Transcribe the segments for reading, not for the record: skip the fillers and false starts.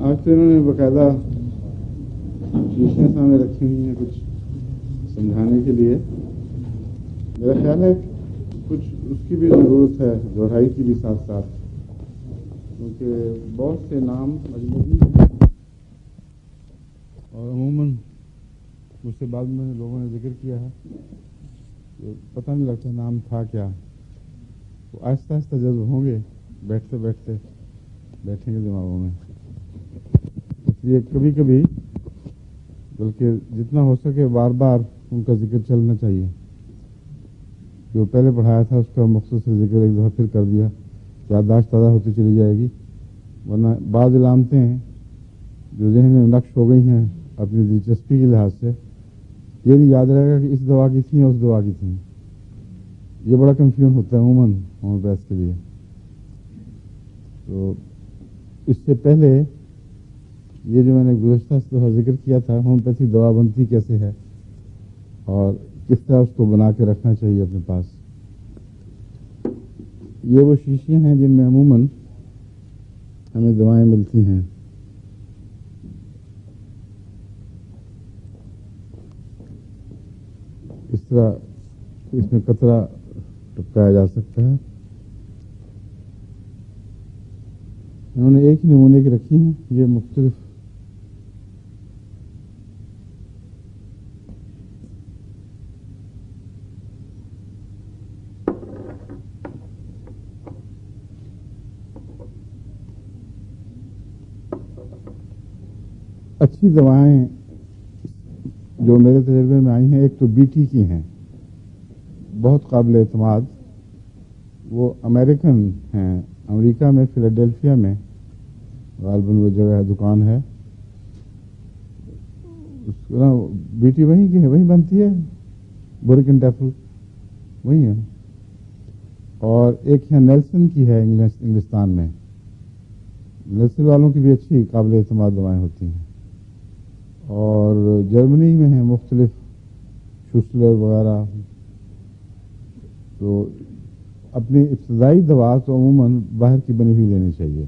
آج تو انہوں نے باقاعدہ شیشیاں سامنے رکھی ہوئی ہیں کچھ سمجھانے کے لیے. میرا خیال ہے کچھ اس کی بھی ضرورت ہے دہرائی کی بھی ساتھ ساتھ, کیونکہ بہت سے نام اجنبی ہیں اور عموماً مجھ سے بعد میں لوگوں نے ذکر کیا ہے کہ پتہ نہیں لگتا نام تھا کیا. وہ آہستہ آہستہ جذب ہوں گے, بیٹھتے بیٹھتے بیٹھیں گے دماغوں میں. اس لیے کبھی کبھی بلکہ جتنا ہو سکے بار بار ان کا ذکر چلنا چاہیے. جو پہلے پڑھایا تھا اس کا مختصر ذکر ایک دفعہ پھر کر دیا, یادداشت تازہ ہوتی چلی جائے گی. ورنہ بعض علامتیں ہیں جو ذہن میں نقش ہو گئی ہیں اپنی دلچسپی کے لحاظ سے, یہ نہیں یاد رہے گا کہ اس دوا کی تھیں اس دوا کی تھیں. یہ بڑا کنفیوژن ہوتا ہے عموماً ہومیوپیتھ کے لیے. تو اس سے پہلے یہ جو میں نے گزشتہ دفعہ ذکر کیا تھا ہومیوپیتھی دوا بنتی کیسے ہے اور کس طرح اس کو بنا کے رکھنا چاہیے اپنے پاس. یہ وہ شیشیاں ہیں جن میں عموماً ہمیں دوائیں ملتی ہیں. اس طرح اس میں قطرہ ٹپکایا جا سکتا ہے. انہوں نے ایک ہی نمونے کی رکھی ہیں, یہ مختلف اچھی دوائیں جو میرے تجربے میں آئی ہیں. ایک تو بی ٹی کی ہیں, بہت قابل اعتماد. وہ امریکن ہیں, امریکہ میں فلاڈیلفیا میں غالباً وہ جگہ ہے, دکان ہے. بی ٹی وہیں کی ہے, وہیں بنتی ہے, بورکن ٹیفل وہی ہے. اور ایک ہے نیلسن کی ہے انگلستان میں. نیلسن والوں کی بھی اچھی قابل اعتماد دوائیں ہوتی ہیں. اور جرمنی میں ہیں مختلف شوسلر وغیرہ. تو اپنی ابتدائی دوا تو عموماً باہر کی بنی ہوئی لینی چاہیے.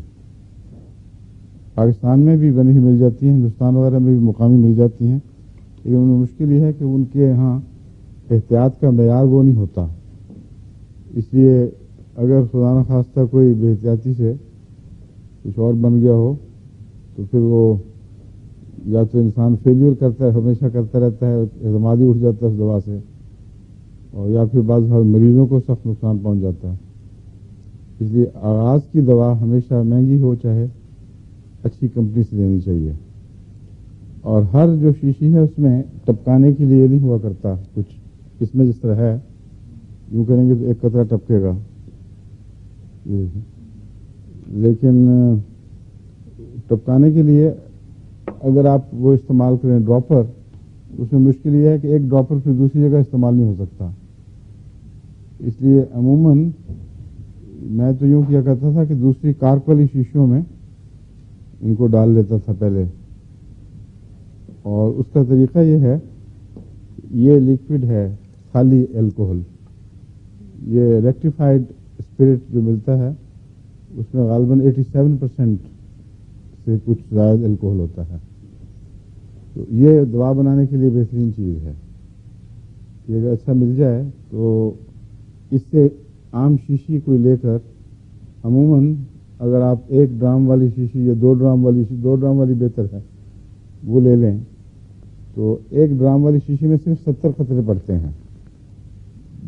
پاکستان میں بھی بنی ہوئی مل جاتی ہیں, ہندوستان وغیرہ میں بھی مقامی مل جاتی ہیں, لیکن ان میں مشکل یہ ہے کہ ان کے یہاں احتیاط کا معیار وہ نہیں ہوتا. اس لیے اگر خدا نخواستہ کوئی بے احتیاطی سے کچھ اور بن گیا ہو تو پھر وہ یا تو انسان فیلیور کرتا ہے, ہمیشہ کرتا رہتا ہے, اعتماد ہی اٹھ جاتا ہے اس دوا سے, اور یا پھر بعض مریضوں کو سخت نقصان پہنچ جاتا ہے. اس لیے آغاز کی دوا ہمیشہ مہنگی ہو چاہے اچھی کمپنی سے لینی چاہیے. اور ہر جو شیشی ہے اس میں ٹپکانے کے لیے نہیں ہوا کرتا کچھ. اس میں جس طرح ہے یوں کریں گے تو ایک قطرہ ٹپکے گا, لیکن ٹپکانے کے لیے اگر آپ وہ استعمال کریں ڈراپر, اس میں مشکل یہ ہے کہ ایک ڈراپر پھر دوسری جگہ استعمال نہیں ہو سکتا. اس لیے عموماً میں تو یوں کیا کرتا تھا کہ دوسری کارک والی شیشیوں میں ان کو ڈال لیتا تھا پہلے. اور اس کا طریقہ یہ ہے, یہ لیکوڈ ہے خالی الکوہل. یہ ریکٹیفائڈ اسپرٹ جو ملتا ہے اس میں غالباً 87% سے کچھ زائد الکوہل ہوتا ہے. تو یہ دوا بنانے کے لیے بہترین چیز ہے. یہ اگر اچھا مل جائے تو اس سے عام شیشی کو لے کر عموماً اگر آپ 1 ڈرام والی شیشی یا 2 ڈرام والی بہتر ہے وہ لے لیں تو 1 ڈرام والی شیشی میں صرف 70 قطرے پڑتے ہیں.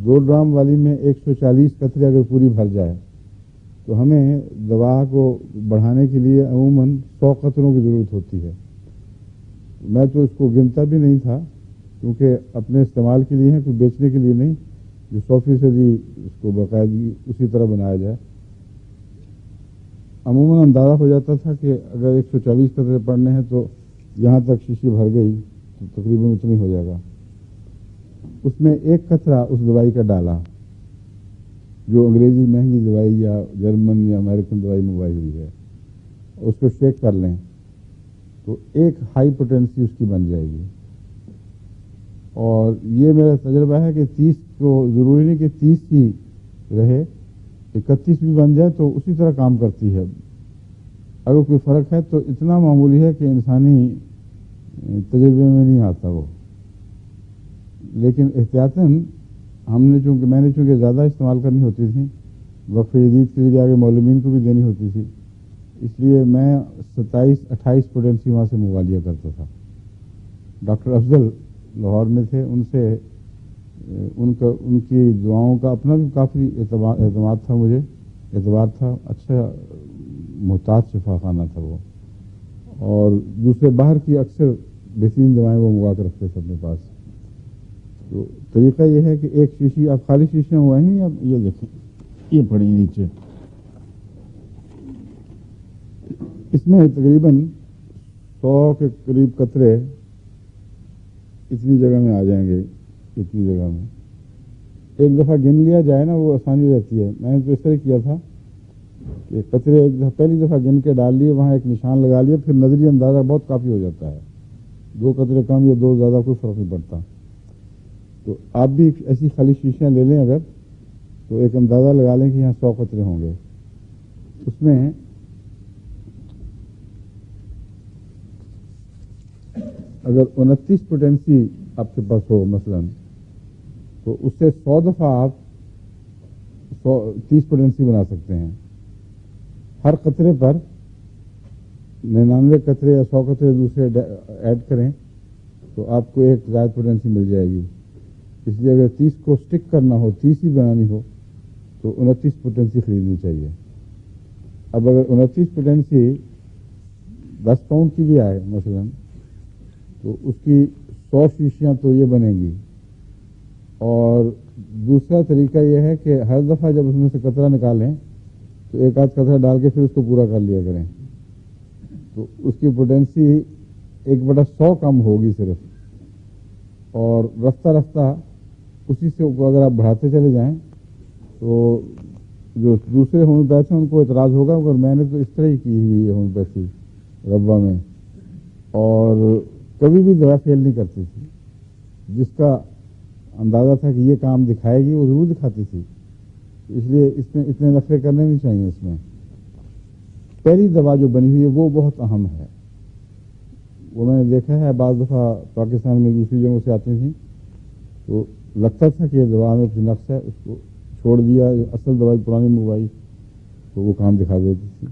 2 ڈرام والی میں 140 قطرے اگر پوری بھر جائے تو ہمیں دوا کو بڑھانے کے لیے عموماً 100 قطروں کی ضرورت ہوتی ہے. میں تو اس کو گنتا بھی نہیں تھا کیونکہ اپنے استعمال کے لیے ہے, کوئی بیچنے کے لیے نہیں جو 100% اس کو باقاعدگی اسی طرح بنایا جائے. عموماً اندازہ ہو جاتا تھا کہ اگر 140 قطرے پڑنے ہیں تو یہاں تک شیشی بھر گئی تو تقریباً اتنی ہو جائے گا. اس میں 1 قطرہ اس دوائی کا ڈالا جو انگریزی مہنگی دوائی یا جرمن یا امریکن دوائی منگوائی ہوئی ہے, اس کو شیک کر لیں تو ایک ہائی پوٹینسی اس کی بن جائے گی. اور یہ میرا تجربہ ہے کہ 30 کو ضروری نہیں کہ 30 ہی رہے, 31 بھی بن جائے تو اسی طرح کام کرتی ہے. اگر کوئی فرق ہے تو اتنا معمولی ہے کہ انسانی تجربے میں نہیں آتا وہ، لیکن احتیاطاً میں نے چونکہ زیادہ استعمال کرنی ہوتی تھی، وقف جدید کے ذریعے آگے معلمین کو بھی دینی ہوتی تھی، اس لیے میں 27-28 پوٹینسی وہاں سے منگوا لیا کرتا تھا۔ ڈاکٹر افضل لاہور میں تھے، ان سے ان کی دعاؤں کا اپنا بھی کافی اعتماد تھا، مجھے اعتبار تھا، اچھا محتاط شفا خانہ تھا وہ، اور دوسرے باہر کی اکثر بہترین دوائیں وہ منگوا کے رکھتے تھے اپنے پاس۔ تو طریقہ یہ ہے کہ ایک شیشی، آپ خالی شیشیاں منگوائیں ہیں، اب یہ دیکھیں، یہ پڑی نیچے، اس میں تقریباً 100 کے قریب قطرے اتنی جگہ میں آ جائیں گے، اتنی جگہ میں ایک دفعہ گن لیا جائے نا، وہ آسانی رہتی ہے۔ میں نے تو اس طرح کیا تھا کہ قطرے ایک دفعہ پہلی دفعہ گن کے ڈال لیے، وہاں ایک نشان لگا لیا، پھر نظری اندازہ بہت کافی ہو جاتا ہے، 2 قطرے کم یا 2 زیادہ کوئی فرق نہیں پڑتا۔ تو آپ بھی ایسی خالی شیشیاں لے لیں اگر، تو ایک اندازہ لگا لیں کہ یہاں 100 قطرے ہوں گے۔ اس میں اگر 29 پوٹینسی آپ کے پاس ہو مثلاً، تو اس سے 100 دفعہ آپ 30 پوٹینسی بنا سکتے ہیں۔ ہر قطرے پر 99 قطرے یا 100 قطرے دوسرے ایڈ کریں تو آپ کو ایک زائد پوٹینسی مل جائے گی۔ اس لیے اگر 30 کو سٹک کرنا ہو، 30 ہی بنانی ہو، تو 29 پوٹینسی خریدنی چاہیے۔ اب اگر 29 پوٹینسی 10 پاؤنڈ کی بھی آئے مثلاً، تو اس کی 100 شیشیاں تو یہ بنیں گی۔ اور دوسرا طریقہ یہ ہے کہ ہر دفعہ جب اس میں سے قطرہ نکالیں تو ایک آدھ قطرہ ڈال کے پھر اس کو پورا کر لیا کریں، تو اس کی پوٹینسی 1/100 کم ہوگی صرف۔ اور رفتہ رفتہ اسی سے اگر آپ بڑھاتے چلے جائیں تو جو دوسرے ہومیوپیتھ ہیں ان کو اعتراض ہوگا، مگر میں نے تو اس طرح ہی کی ہوئی ہے ہومیوپیتھی ربا میں، اور کبھی بھی دوا فیل نہیں کرتی تھی۔ جس کا اندازہ تھا کہ یہ کام دکھائے گی وہ ضرور دکھاتی تھی، اس لیے اس میں اتنے نفرے کرنے نہیں چاہیے۔ اس میں پہلی دوا جو بنی ہوئی ہے وہ بہت اہم ہے، وہ میں نے دیکھا ہے بعض دفعہ پاکستان میں دوسری جگہوں سے آتی تھیں تو لگتا تھا کہ یہ دوا میں کچھ نقص ہے، اس کو چھوڑ دیا، اصل دوائی پرانی منگوائی تو وہ کام دکھا دیتی تھی۔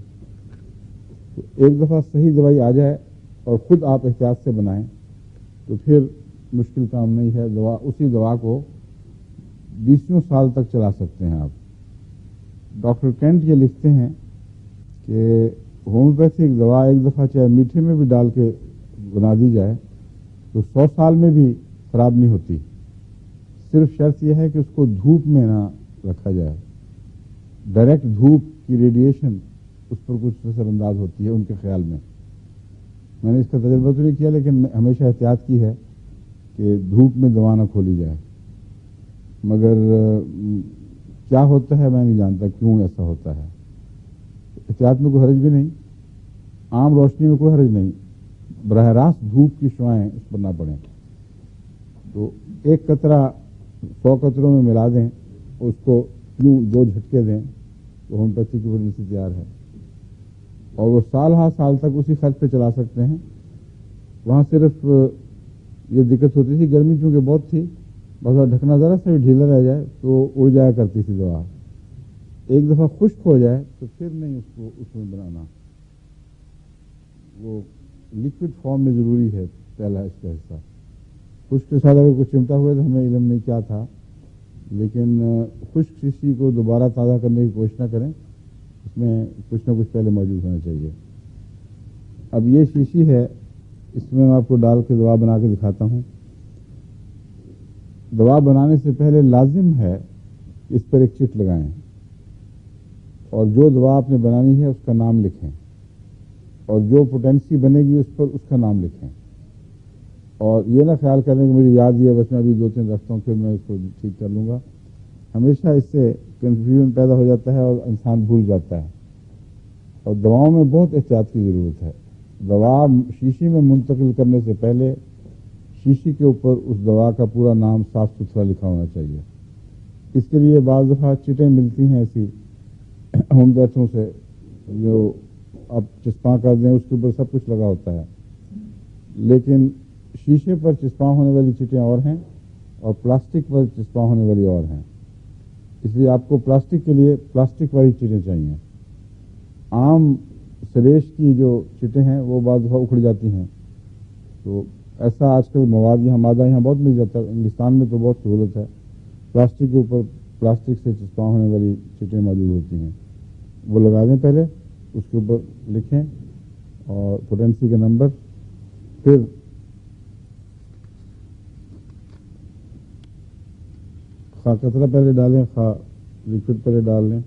تو ایک دفعہ صحیح دوائی آ جائے اور خود آپ احتیاط سے بنائیں تو پھر مشکل کام نہیں ہے۔ اسی دوا کو 20 سال تک چلا سکتے ہیں آپ۔ ڈاکٹر کینٹ یہ لکھتے ہیں کہ ہومیوپیتھک دوا ایک دفعہ چاہے میٹھے میں بھی ڈال کے بنا دی جائے تو 100 سال میں بھی خراب نہیں ہوتی، صرف شرط یہ ہے کہ اس کو دھوپ میں نہ رکھا جائے۔ ڈائریکٹ دھوپ کی ریڈیشن اس پر کچھ اثر انداز ہوتی ہے ان کے خیال میں۔ میں نے اس کا تجربہ تو نہیں کیا، لیکن ہمیشہ احتیاط کی ہے کہ دھوپ میں دوا نہ کھولی جائے، مگر کیا ہوتا ہے میں نہیں جانتا کیوں ایسا ہوتا ہے۔ احتیاط میں کوئی حرج بھی نہیں، عام روشنی میں کوئی حرج نہیں، براہ راست دھوپ کی شعائیں اس پر نہ پڑیں۔ تو ایک قطرہ 100 قطروں میں ملا دیں، اس کو یوں 2 جھٹکے دیں تو ہومیوپیتھی کی پوٹینسی تیار ہے، اور وہ سال تک اسی خرچ پہ چلا سکتے ہیں۔ وہاں صرف یہ دقت ہوتی تھی، گرمی چونکہ بہت تھی، بس ڈھکنا ذرا سا بھی ڈھیلا رہ جائے تو اڑ جایا کرتی تھی دوا۔ ایک دفعہ خشک ہو جائے تو پھر نہیں اس کو اس میں بنانا، وہ لکوڈ فارم میں ضروری ہے پہلا اس کا حصہ۔ خشک کے ساتھ اگر کچھ چمٹا ہوئے تو ہمیں علم نہیں کیا تھا، لیکن خشک شیشی کو دوبارہ تازہ کرنے کی کوشش نہ کریں، اس میں کچھ نہ کچھ پہلے موجود ہونا چاہیے۔ اب یہ شیشی ہے، اس میں آپ کو ڈال کے دوا بنا کے دکھاتا ہوں۔ دوا بنانے سے پہلے لازم ہے کہ اس پر ایک چٹ لگائیں اور جو دوا آپ نے بنانی ہے اس کا نام لکھیں، اور جو پوٹینسی بنے گی اس پر اس کا نام لکھیں، اور یہ نہ خیال کریں کہ مجھے یاد ہی ہے بس میں ابھی 2-3 رکھتا ہوں پھر میں اس کو ٹھیک کر لوں گا۔ ہمیشہ اس سے کنفیوژن پیدا ہو جاتا ہے اور انسان بھول جاتا ہے، اور دواؤں میں بہت احتیاط کی ضرورت ہے۔ دوا شیشی میں منتقل کرنے سے پہلے شیشی کے اوپر اس دوا کا پورا نام صاف ستھرا لکھا ہونا چاہیے۔ اس کے لیے بعض دفعہ چٹیں ملتی ہیں ایسی ہومیوپیتھوں سے جو آپ چسپاں کر دیں اس کے اوپر سب کچھ لگا ہوتا ہے، لیکن شیشے پر چسپاں ہونے والی چیٹیں اور ہیں اور پلاسٹک پر چسپاں ہونے والی اور ہیں. اس لیے آپ کو پلاسٹک کے لیے پلاسٹک والی چیٹیں چاہیے. عام سریش کی جو چیٹیں ہیں وہ بعض دفعہ اکھڑ جاتی ہیں، تو ایسا آج کل مواد یہاں مادہ یہاں بہت مل جاتا ہے. انگلستان میں تو بہت سہولت ہے، پلاسٹک کے اوپر پلاسٹک سے چسپاں ہونے والی چیٹیں موجود ہوتی ہیں. وہ لگا دیں پہلے، اس کے اوپر لکھیں اور پوٹینسی کا نمبر، پھر خواہ قطرہ پہلے ڈالیں خواہ لکوڈ پہلے ڈال لیں.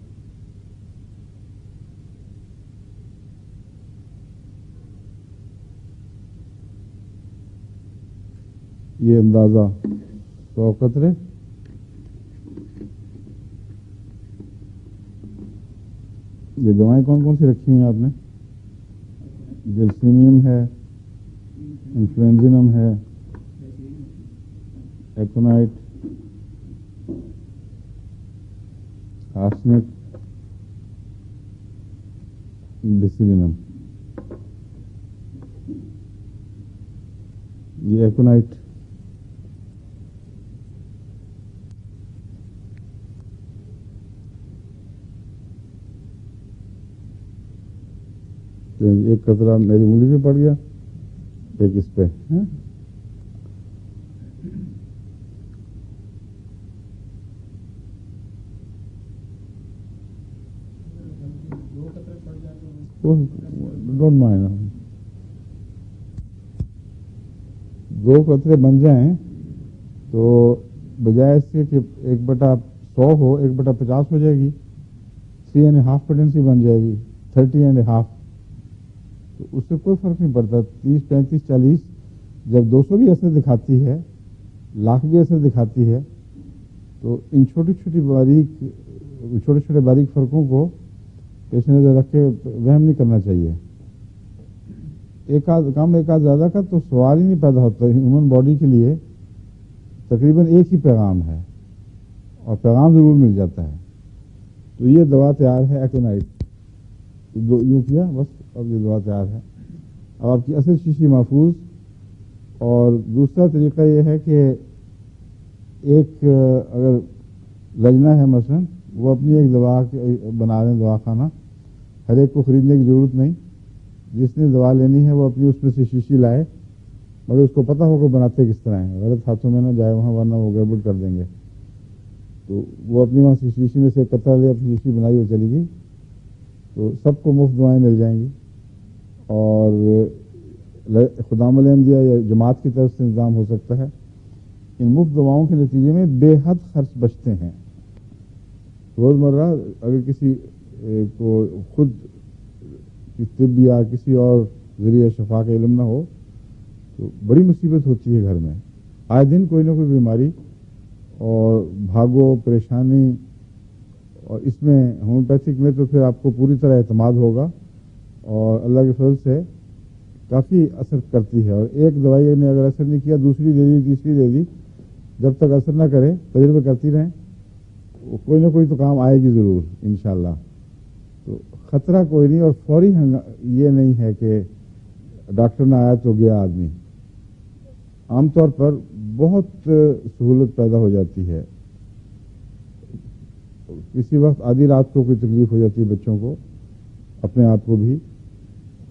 یہ اندازہ 100 قطرے. یہ دوائیں کون کون سی رکھی ہیں آپ نے؟ جلسیمیم ہے، انفلوئنزینم ہے، ایکونائٹ، آرسنک، بیسیلینم. یہ ایکونائٹ ایک قطرہ میری انگلی پہ پڑ گیا، ایک اس پہ. ڈونٹ مائنڈ، 2 قطرے بن جائیں تو بجائے اس کے کہ 1/100 ہو 1/50 ہو جائے گی، 3.5 پوٹینسی بن جائے گی، 30.5. تو اس سے کوئی فرق نہیں پڑتا. 30 35 40 جب 200 بھی اثر دکھاتی ہے، لاکھ بھی اثر دکھاتی ہے، تو ان چھوٹے باریک فرقوں کو پیش نظر رکھ کے وہم نہیں کرنا چاہیے. ایک آدھ کم ایک آدھ زیادہ کا تو سوال ہی نہیں پیدا ہوتا. ہیومن باڈی کے لیے تقریباً ایک ہی پیغام ہے اور پیغام ضرور مل جاتا ہے. تو یہ دوا تیار ہے ایکونائٹ. یوں کیا بس، اب یہ دوا تیار ہے. اب آپ کی اصل شیشی محفوظ. اور دوسرا طریقہ یہ ہے کہ ایک اگر لجنا ہے مثلا، وہ اپنی ایک دوا بنا لیں، دوا خانہ. ہر ایک کو خریدنے کی ضرورت نہیں. جس نے دوا لینی ہے وہ اپنی اس میں سے شیشی لائے، مگر اس کو پتہ ہوگا بناتے کس طرح ہیں، غلط ہاتھوں میں نہ جائے وہاں، ورنہ وہ گڑبڑ کر دیں گے. تو وہ اپنی وہاں سے شیشی میں سے ایک قطرہ لے، اپنی شیشی بنائی اور چلی گئی. تو سب کو مفت دوائیں مل جائیں گی. اور خدام الانبیاء یا جماعت کی طرف سے انتظام ہو سکتا ہے. ان مفت دواؤں کے نتیجے میں بے حد خرچ بچتے ہیں. روزمرہ اگر کسی کو خود طب یا کسی اور ذریعہ شفا کا علم نہ ہو تو بڑی مصیبت ہوتی ہے گھر میں. آئے دن کوئی نہ کوئی بیماری اور بھاگو پریشانی. اور اس میں ہومیوپیتھک میں تو پھر آپ کو پوری طرح اعتماد ہوگا اور اللہ کے فضل سے کافی اثر کرتی ہے. اور ایک دوائی نے اگر اثر نہیں کیا، دوسری دے دی، تیسری دے دی. جب تک اثر نہ کرے تجربے کرتی رہیں، کوئی نہ کوئی تو کام آئے گی ضرور انشاءاللہ. تو خطرہ کوئی نہیں. اور فوری یہ نہیں ہے کہ ڈاکٹر نہ آیا تو گیا آدمی. عام طور پر بہت سہولت پیدا ہو جاتی ہے. کسی وقت آدھی رات کو کوئی تکلیف ہو جاتی ہے بچوں کو، اپنے آپ کو بھی،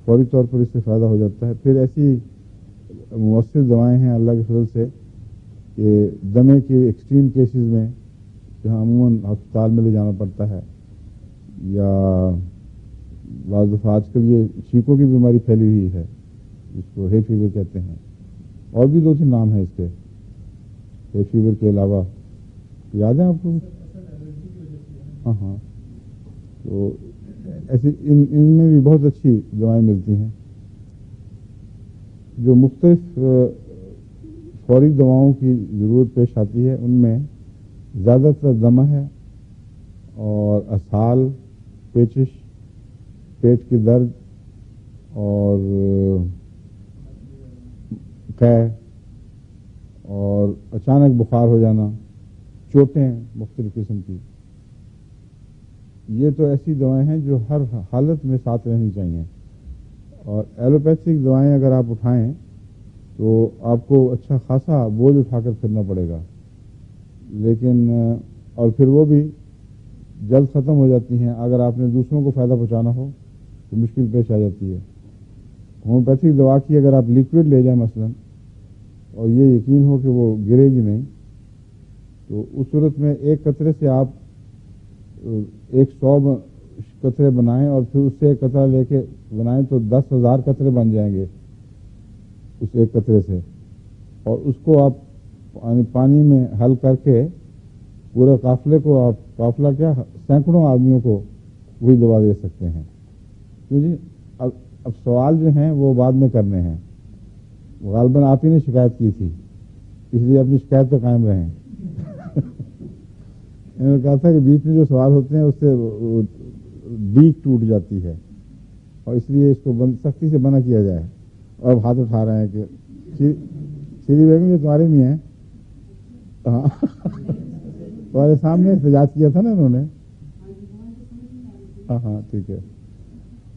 فوری طور پر اس سے فائدہ ہو جاتا ہے. پھر ایسی مؤثر دوائیں ہیں اللہ کے فضل سے کہ دمے کے ایکسٹریم کیسز میں جہاں عموماً ہسپتال میں لے جانا پڑتا ہے، یا بعض دفعہ آج کل یہ چھینکوں کی بیماری پھیلی ہوئی ہے جس کو ہے فیور کہتے ہیں، اور بھی 2-3 نام ہیں اس کے. ہے فیور کے علاوہ یاد ہے آپ کو؟ ہاں. تو ایسے ان میں بھی بہت اچھی دوائیں ملتی ہیں. جو مختلف فوری دواؤں کی ضرورت پیش آتی ہے ان میں زیادہ تر دمہ ہے اور اسہال، پیچش، پیٹ کی درد اور قے اور اچانک بخار ہو جانا، چوٹیں مختلف قسم کی. یہ تو ایسی دوائیں ہیں جو ہر حالت میں ساتھ رہنی چاہیے. اور ایلوپیتھک دوائیں اگر آپ اٹھائیں تو آپ کو اچھا خاصا بوجھ اٹھا کر پھرنا پڑے گا، لیکن اور پھر وہ بھی جلد ختم ہو جاتی ہیں۔ اگر آپ نے دوسروں کو فائدہ پہنچانا ہو تو مشکل پیش آ جاتی ہے۔ ہومیوپیتھک دوا کی اگر آپ لیکوڈ لے جائیں مثلا، اور یہ یقین ہو کہ وہ گرے گی نہیں، تو اس صورت میں ایک قطرے سے آپ 100 قطرے بنائیں اور پھر اس سے ایک قطرہ لے کے بنائیں تو 10,000 قطرے بن جائیں گے اس ایک قطرے سے، اور اس کو آپ پانی میں حل کر کے پورے قافلے کو، آپ قافلہ کیا سینکڑوں آدمیوں کو وہی دوا دے سکتے ہیں۔ کیونکہ اب سوال جو ہیں وہ بعد میں کرنے ہیں، غالباً آپ ہی نے شکایت کی تھی، اس لیے اپنی شکایت پہ قائم رہیں۔ انہوں نے کہا تھا کہ بیچ میں جو سوال ہوتے ہیں اس سے ڈیک ٹوٹ جاتی ہے، اور اس لیے اس کو سختی سے منع کیا جائے۔ اور اب ہاتھ اٹھا رہے ہیں کہ شری بیگم یہ تمہارے بھی ہیں؟ ہاں تمہارے سامنے احتجاج کیا تھا نا انہوں نے؟ ہاں ہاں ٹھیک ہے۔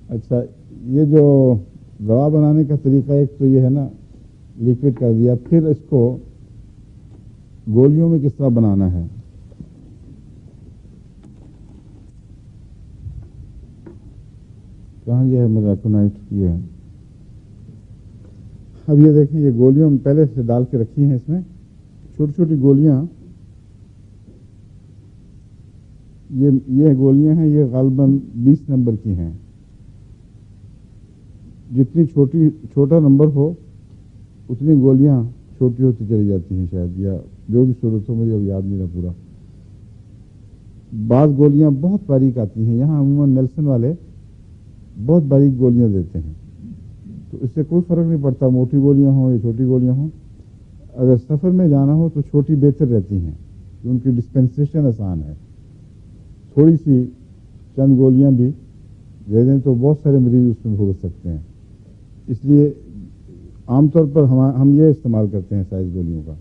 اچھا، یہ جو دوا بنانے کا طریقہ ایک تو یہ ہے نا، لیکوڈ کر دیا، پھر اس کو گولیوں میں کس طرح بنانا ہے۔ کہاں یہ ہے میرا ایکونائٹ؟ یہ ہے۔ اب یہ دیکھیں، یہ گولیاں پہلے سے ڈال کے رکھی ہیں، اس میں چھوٹی چھوٹی گولیاں، یہ گولیاں ہیں، یہ غالباً 20 نمبر کی ہیں۔ جتنی چھوٹا نمبر ہو اتنی گولیاں چھوٹی ہوتی چلی جاتی ہیں شاید، یا جو بھی صورت ہو، مجھے اب یاد نہیں رہا پورا۔ بعض گولیاں بہت باریک آتی ہیں، یہاں عموماً نیلسن والے بہت باریک گولیاں دیتے ہیں، تو اس سے کوئی فرق نہیں پڑتا موٹی گولیاں ہوں یا چھوٹی گولیاں ہوں۔ اگر سفر میں جانا ہو تو چھوٹی بہتر رہتی ہیں، کہ ان کی ڈسپینسیشن آسان ہے۔ تھوڑی سی چند گولیاں بھی دے دیں تو بہت سارے مریض اس میں بھگت سکتے ہیں، اس لیے عام طور پر ہم یہ استعمال کرتے ہیں سائز گولیوں کا۔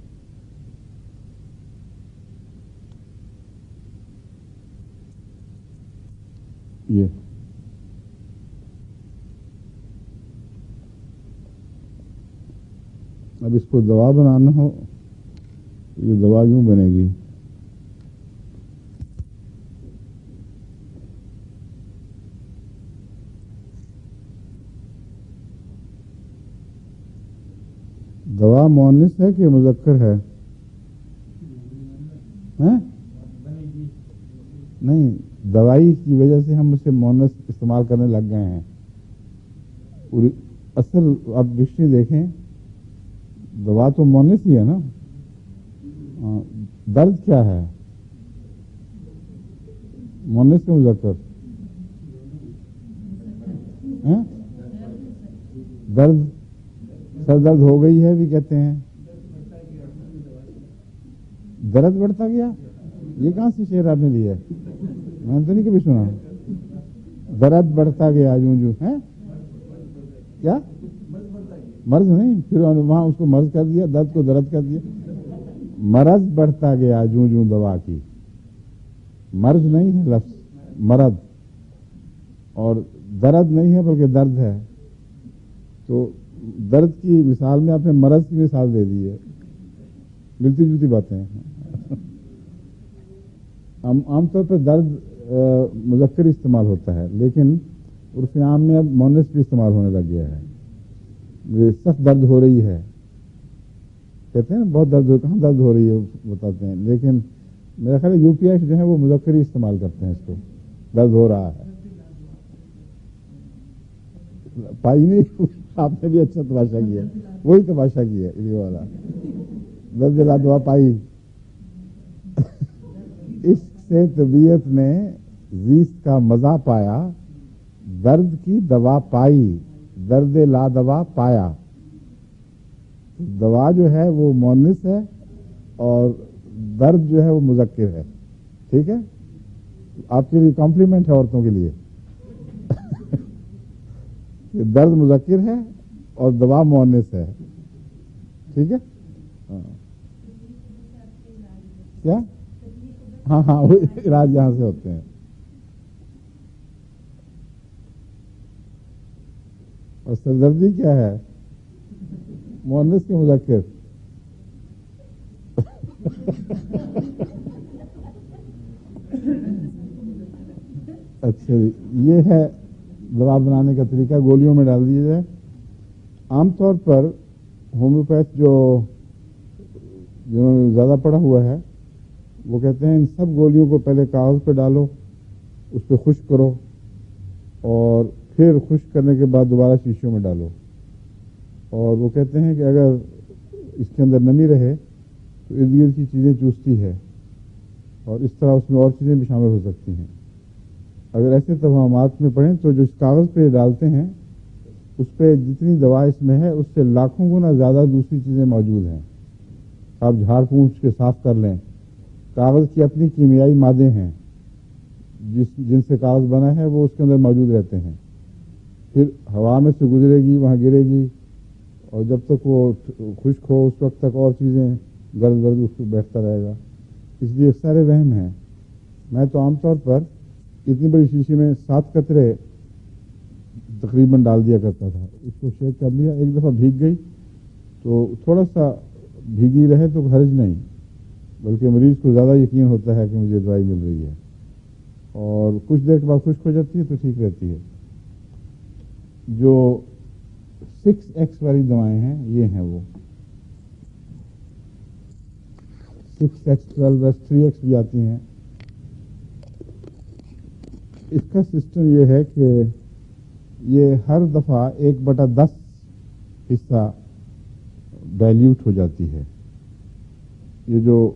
یہ اب اس کو دوا بنانا ہو تو یہ دوا یوں بنے گی۔ دوا مؤنث ہے کہ مذکر ہے؟ نہیں، دوائی کی وجہ سے ہم اسے مؤنث استعمال کرنے لگ گئے ہیں۔ اصل آپ ڈکشنری دیکھیں، دوا تو مؤنث ہی ہے نا۔ درد کیا ہے؟ مؤنث کے مذکر؟ درد، سر درد ہو گئی ہے بھی کہتے ہیں۔ درد بڑھتا گیا، یہ کہاں سے شعر آپ نے لیا ہے؟ میں نے تو نہیں کبھی سنا۔ درد بڑھتا گیا یوں جو ہے کیا؟ مرض نہیں، پھر وہاں اس کو مرض کر دیا، درد کو درد کر دیا۔ مرض بڑھتا گیا جوں جوں دوا کی، مرض نہیں ہے لفظ، مرض، اور درد نہیں ہے بلکہ درد ہے۔ تو درد کی مثال میں آپ نے مرض کی مثال دے دی ہے، ملتی جلتی باتیں ہیں۔ عام طور پر درد مذکر استعمال ہوتا ہے، لیکن عرف عام میں اب مؤنث بھی استعمال ہونے لگ گیا ہے۔ سخت درد ہو رہی ہے کہتے ہیں، بہت درد ہو، کہاں درد ہو رہی ہے بتاتے ہیں، لیکن میرا خیال ہے یو پی ایس جو ہے وہ مذکر ہی استعمال کرتے ہیں اس کو، درد ہو رہا ہے۔ پائی نہیں، آپ نے بھی اچھا تماشا کیا، وہی تماشا کیا یہ والا، درد لا دوا پائی۔ اس سے طبیعت نے زیست کا مزہ پایا، درد کی دوا پائی، درد لا دوا پایا۔ دوا جو ہے وہ مؤنث ہے اور درد جو ہے وہ مذکر ہے، ٹھیک ہے؟ آپ کے لیے کمپلیمنٹ ہے عورتوں کے لیے کہ درد مذکر ہے اور دوا مؤنث ہے، ٹھیک ہے؟ کیا؟ ہاں ہاں، وہ علاج یہاں سے ہوتے ہیں۔ اور سردردی کیا ہے؟ مؤنث کے مذکر. اچھا یہ ہے دوا بنانے کا طریقہ، گولیوں میں ڈال دیا جائے. عام طور پر ہومیوپیتھ جنہوں نے زیادہ پڑھا ہوا ہے وہ کہتے ہیں ان سب گولیوں کو پہلے کاغذ پہ ڈالو، اس پہ خشک کرو، اور پھر خشک کرنے کے بعد دوبارہ شیشوں میں ڈالو. اور وہ کہتے ہیں کہ اگر اس کے اندر نمی رہے تو ارد گرد کی چیزیں چوستی ہے، اور اس طرح اس میں اور چیزیں بھی شامل ہو سکتی ہیں. اگر ایسے توہمات میں پڑھیں تو جو اس کاغذ پہ ڈالتے ہیں اس پہ جتنی دوا اس میں ہے اس سے لاکھوں گنا زیادہ دوسری چیزیں موجود ہیں. آپ جھاڑ پونچھ کے صاف کر لیں، کاغذ کی اپنی کیمیائی مادے ہیں جن سے کاغذ بنا ہے وہ اس کے اندر موجود رہتے ہیں. پھر ہوا میں سے گزرے گی، وہاں گرے گی، اور جب تک وہ خشک ہو اس وقت تک اور چیزیں گرد گرد اس کو بیٹھتا رہے گا. اس لیے سارے وہم ہیں. میں تو عام طور پر اتنی بڑی شیشے میں 7 قطرے تقریباً ڈال دیا کرتا تھا. اس کو شیک کر لیا، ایک دفعہ بھیگ گئی تو تھوڑا سا بھیگی رہے تو حرج نہیں، بلکہ مریض کو زیادہ یقین ہوتا ہے کہ مجھے دوائی مل رہی ہے، اور کچھ دیر کے بعد خشک ہو جاتی ہے تو ٹھیک رہتی ہے. جو 6X والی دوائیں ہیں یہ ہیں وہ 6X 12X 3X بھی آتی ہیں. اس کا سسٹم یہ ہے کہ یہ ہر دفعہ 1/10 حصہ ڈائلیوٹ ہو جاتی ہے. یہ جو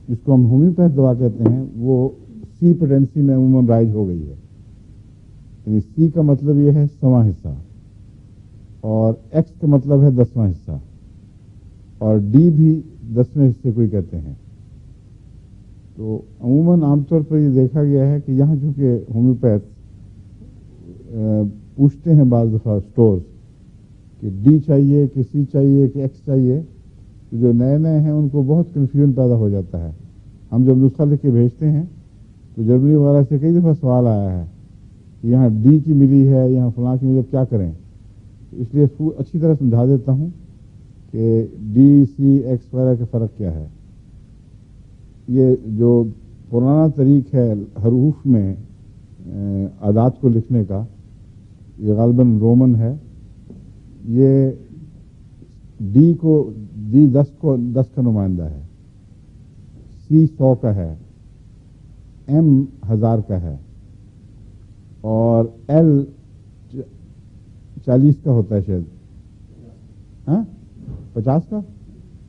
جس کو ہم ہومیوپیتھ دوا کہتے ہیں وہ سی پوٹینسی میں عموماً رائج ہو گئی ہے. یعنی سی کا مطلب یہ ہے 100واں حصہ، اور ایکس کا مطلب ہے 10واں حصہ، اور ڈی بھی 10ویں حصے کو ہی کہتے ہیں. تو عموماً عام طور پر یہ دیکھا گیا ہے کہ یہاں چونکہ ہومیوپیتھ پوچھتے ہیں بعض دفعہ اسٹورز کہ ڈی چاہیے کہ سی چاہیے کہ ایکس چاہیے، تو جو نئے نئے ہیں ان کو بہت کنفیوژن پیدا ہو جاتا ہے. ہم جب نسخہ لکھ کے بھیجتے ہیں تو جرمنی وغیرہ سے کئی دفعہ سوال آیا ہے کہ یہاں ڈی کی ملی ہے، یہاں فلاں کی ملی، کیا کریں. اس لیے اچھی طرح سمجھا دیتا ہوں کہ ڈی سی ایکس وغیرہ کا فرق کیا ہے. یہ جو پرانا طریق ہے حروف میں اعداد کو لکھنے کا، یہ غالباً رومن ہے. یہ ڈی 10 کا نمائندہ ہے، سی 100 کا ہے، ایم 1000 کا ہے، اور ایل 40 کا ہوتا ہے شاید. 50 کا؟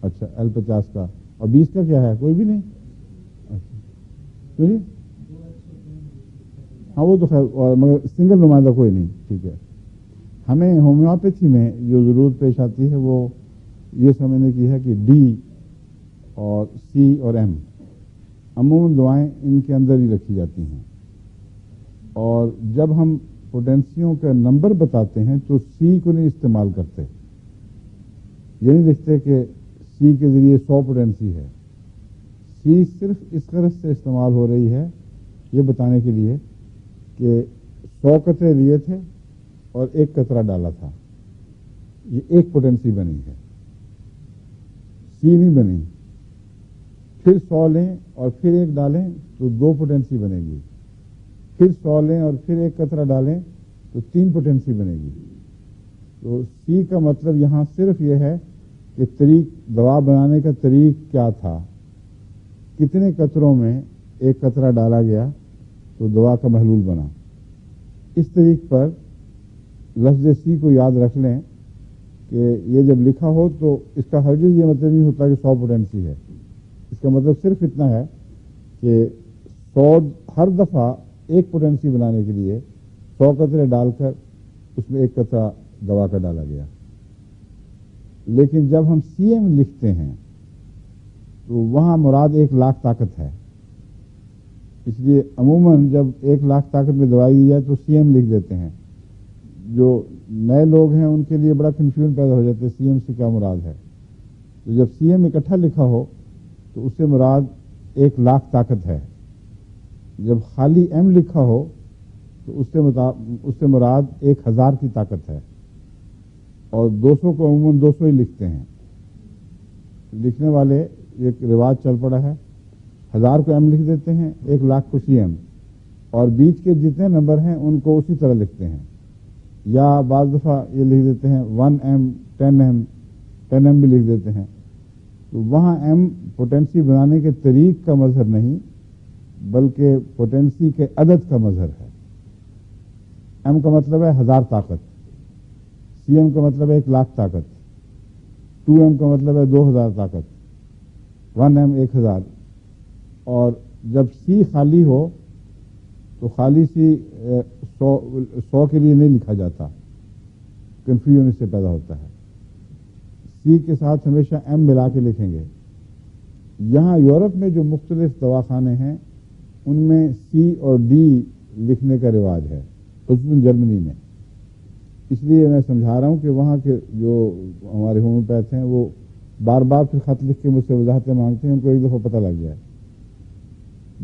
اچھا ایل 50 کا. اور 20 کا کیا ہے؟ کوئی بھی نہیں. ہاں وہ تو خیر، مگر سنگل نمائندہ کوئی نہیں. ٹھیک ہے. ہمیں ہومیوپیتھی میں جو ضرورت پیش آتی ہے وہ یہ سمجھنے کی ہے کہ ڈی اور سی اور ایم عموماً دعائیں ان کے اندر ہی رکھی جاتی ہیں، اور جب ہم پوٹینسیوں کا نمبر بتاتے ہیں تو سی کو نہیں استعمال کرتے. یہ نہیں لکھتے کہ سی کے ذریعے 100 پوٹینسی ہے. سی صرف اس غرض سے استعمال ہو رہی ہے یہ بتانے کے لیے کہ 100 قطرے لیے تھے اور 1 قطرہ ڈالا تھا، یہ 1 پوٹینسی بنی ہے، سی نہیں بنی. پھر 100 لیں اور پھر 1 ڈالیں تو 2 پوٹینسی بنے گی. پھر 100 لیں اور پھر 1 قطرہ ڈالیں تو 3 پوٹینسی بنے گی. تو سی کا مطلب یہاں صرف یہ ہے کہ دوا بنانے کا طریق کیا تھا، کتنے قطروں میں 1 قطرہ ڈالا گیا تو دوا کا محلول بنا. اس طریق پر لفظ سی کو یاد رکھ لیں کہ یہ جب لکھا ہو تو اس کا ہرگز یہ مطلب نہیں ہوتا کہ 100 پوٹینسی ہے. اس کا مطلب صرف اتنا ہے کہ 100 ہر دفعہ 1 پوٹینسی بنانے کے لیے 100 قطرے ڈال کر اس میں 1 قطرہ دوا کا ڈالا گیا. لیکن جب ہم سی ایم لکھتے ہیں تو وہاں مراد 1,00,000 طاقت ہے. اس لیے عموماً جب 1,00,000 طاقت میں دوائی دی جائے تو سی ایم لکھ دیتے ہیں. جو نئے لوگ ہیں ان کے لیے بڑا کنفیوژن پیدا ہو جاتا ہے سی ایم سے کیا مراد ہے. تو جب سی ایم اکٹھا لکھا ہو تو اس سے مراد 1,00,000 طاقت ہے. جب خالی ایم لکھا ہو تو اس سے مراد 1,000 کی طاقت ہے. اور 200 کو عموماً 200 ہی لکھتے ہیں. لکھنے والے ایک رواج چل پڑا ہے, 1000 کو ایم لکھ دیتے ہیں, 1,00,000 کو سی ایم, اور بیچ کے جتنے نمبر ہیں ان کو اسی طرح لکھتے ہیں. یا بعض دفعہ یہ لکھ دیتے ہیں 1 ایم 10 ایم 10 ایم بھی لکھ دیتے ہیں. تو وہاں ایم پوٹینسی بنانے کے طریق کا مظہر نہیں بلکہ پوٹینسی کے عدد کا مظہر ہے. ایم کا مطلب ہے 1000 طاقت, سی ایم کا مطلب ہے 1,00,000 طاقت, 2 ایم کا مطلب ہے 2000 طاقت, 1 ایم 1000. اور جب سی خالی ہو تو خالی سی 100 کے لیے نہیں لکھا جاتا, کنفیوژن اس سے پیدا ہوتا ہے. سی کے ساتھ ہمیشہ ایم ملا کے لکھیں گے. یہاں یورپ میں جو مختلف دواخانے ہیں ان میں سی اور ڈی لکھنے کا رواج ہے, خصوصاً جرمنی میں. اس لیے میں سمجھا رہا ہوں کہ وہاں کے جو ہمارے ہومیوپیتھ ہیں وہ بار بار پھر خط لکھ کے مجھ سے وضاحتیں مانگتے ہیں, ان کو ایک دفعہ پتہ لگ جائے.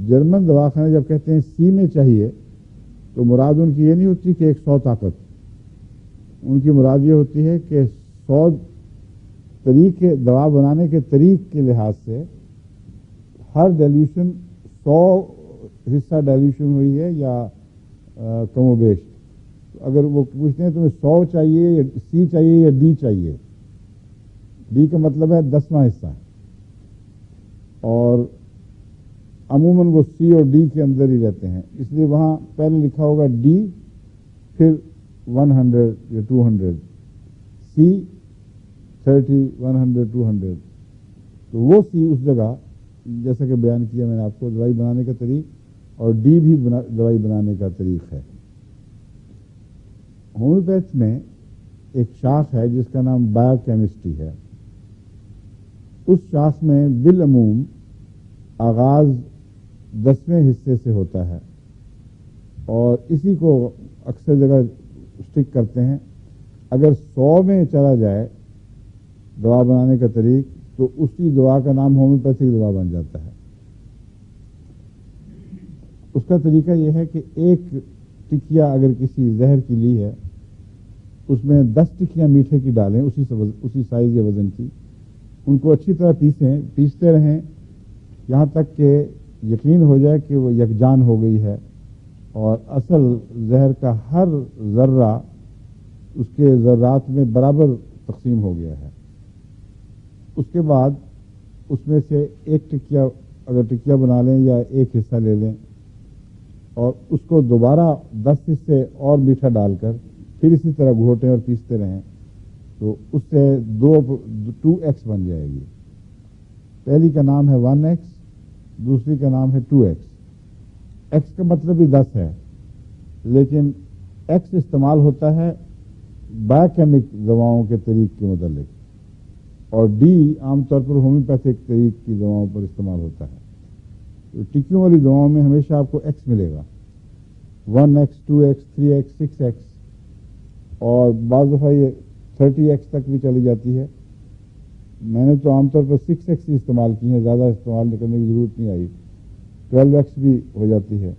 جرمن دواخانے جب کہتے ہیں سی میں چاہیے تو مراد ان کی یہ نہیں ہوتی کہ 100 طاقت, ان کی مراد یہ ہوتی ہے کہ 100 طریقے دوا بنانے کے طریق کے لحاظ سے ہر ڈیلیوشن 100 حصہ ڈیلیوشن ہوئی ہے یا کم و بیش. اگر وہ پوچھتے ہیں تمہیں 100 چاہیے یا سی چاہیے یا ڈی چاہیے, ڈی کا مطلب ہے 10واں حصہ, اور عموماً وہ سی اور ڈی کے اندر ہی رہتے ہیں. اس لیے وہاں پہلے لکھا ہوگا ڈی, پھر 100 یا 200, سی 30 100 200. تو وہ سی اس جگہ جیسا کہ بیان کیا میں نے آپ کو دوائی بنانے کا طریق, اور ڈی بھی دوائی بنانے کا طریق ہے. ہومیوپیتھ میں ایک شاخ ہے جس کا نام بایو کیمسٹری ہے. اس شاخ میں بالعموم آغاز 10ویں حصے سے ہوتا ہے اور اسی کو اکثر جگہ اسٹک کرتے ہیں. اگر 100 میں چلا جائے دوا بنانے کا طریق تو اسی دوا کا نام ہومیوپیتھک دوا بن جاتا ہے. اس کا طریقہ یہ ہے کہ ایک ٹکیا اگر کسی زہر کی لی ہے اس میں 10 ٹکیاں میٹھے کی ڈالیں اسی سائز یا وزن کی, ان کو اچھی طرح پیستے رہیں یہاں تک کہ یقین ہو جائے کہ وہ یکجان ہو گئی ہے اور اصل زہر کا ہر ذرہ اس کے ذرات میں برابر تقسیم ہو گیا ہے. اس کے بعد اس میں سے ایک ٹکیا اگر ٹکیا بنا لیں یا ایک حصہ لے لیں اور اس کو دوبارہ 10 حصے اور میٹھا ڈال کر پھر اسی طرح گھوٹیں اور پیستے رہیں تو اس سے 2x بن جائے گی. پہلی کا نام ہے 1x, دوسری کا نام ہے 2x. x کا مطلب ہی 10 ہے لیکن x استعمال ہوتا ہے بایوکیمک دواؤں کے طریق کے متعلق, اور ڈی عام طور پر ہومیوپیتھک طریق کی دواؤں پر استعمال ہوتا ہے. تو ٹکیوں والی دواؤں میں ہمیشہ آپ کو ایکس ملے گا, 1x 2x 3x 6x, اور بعض دفعہ یہ 30x تک بھی چلی جاتی ہے. میں نے تو عام طور پر 6x ہی استعمال کی ہیں, زیادہ استعمال کرنے کی ضرورت نہیں آئی. 12x بھی ہو جاتی ہے.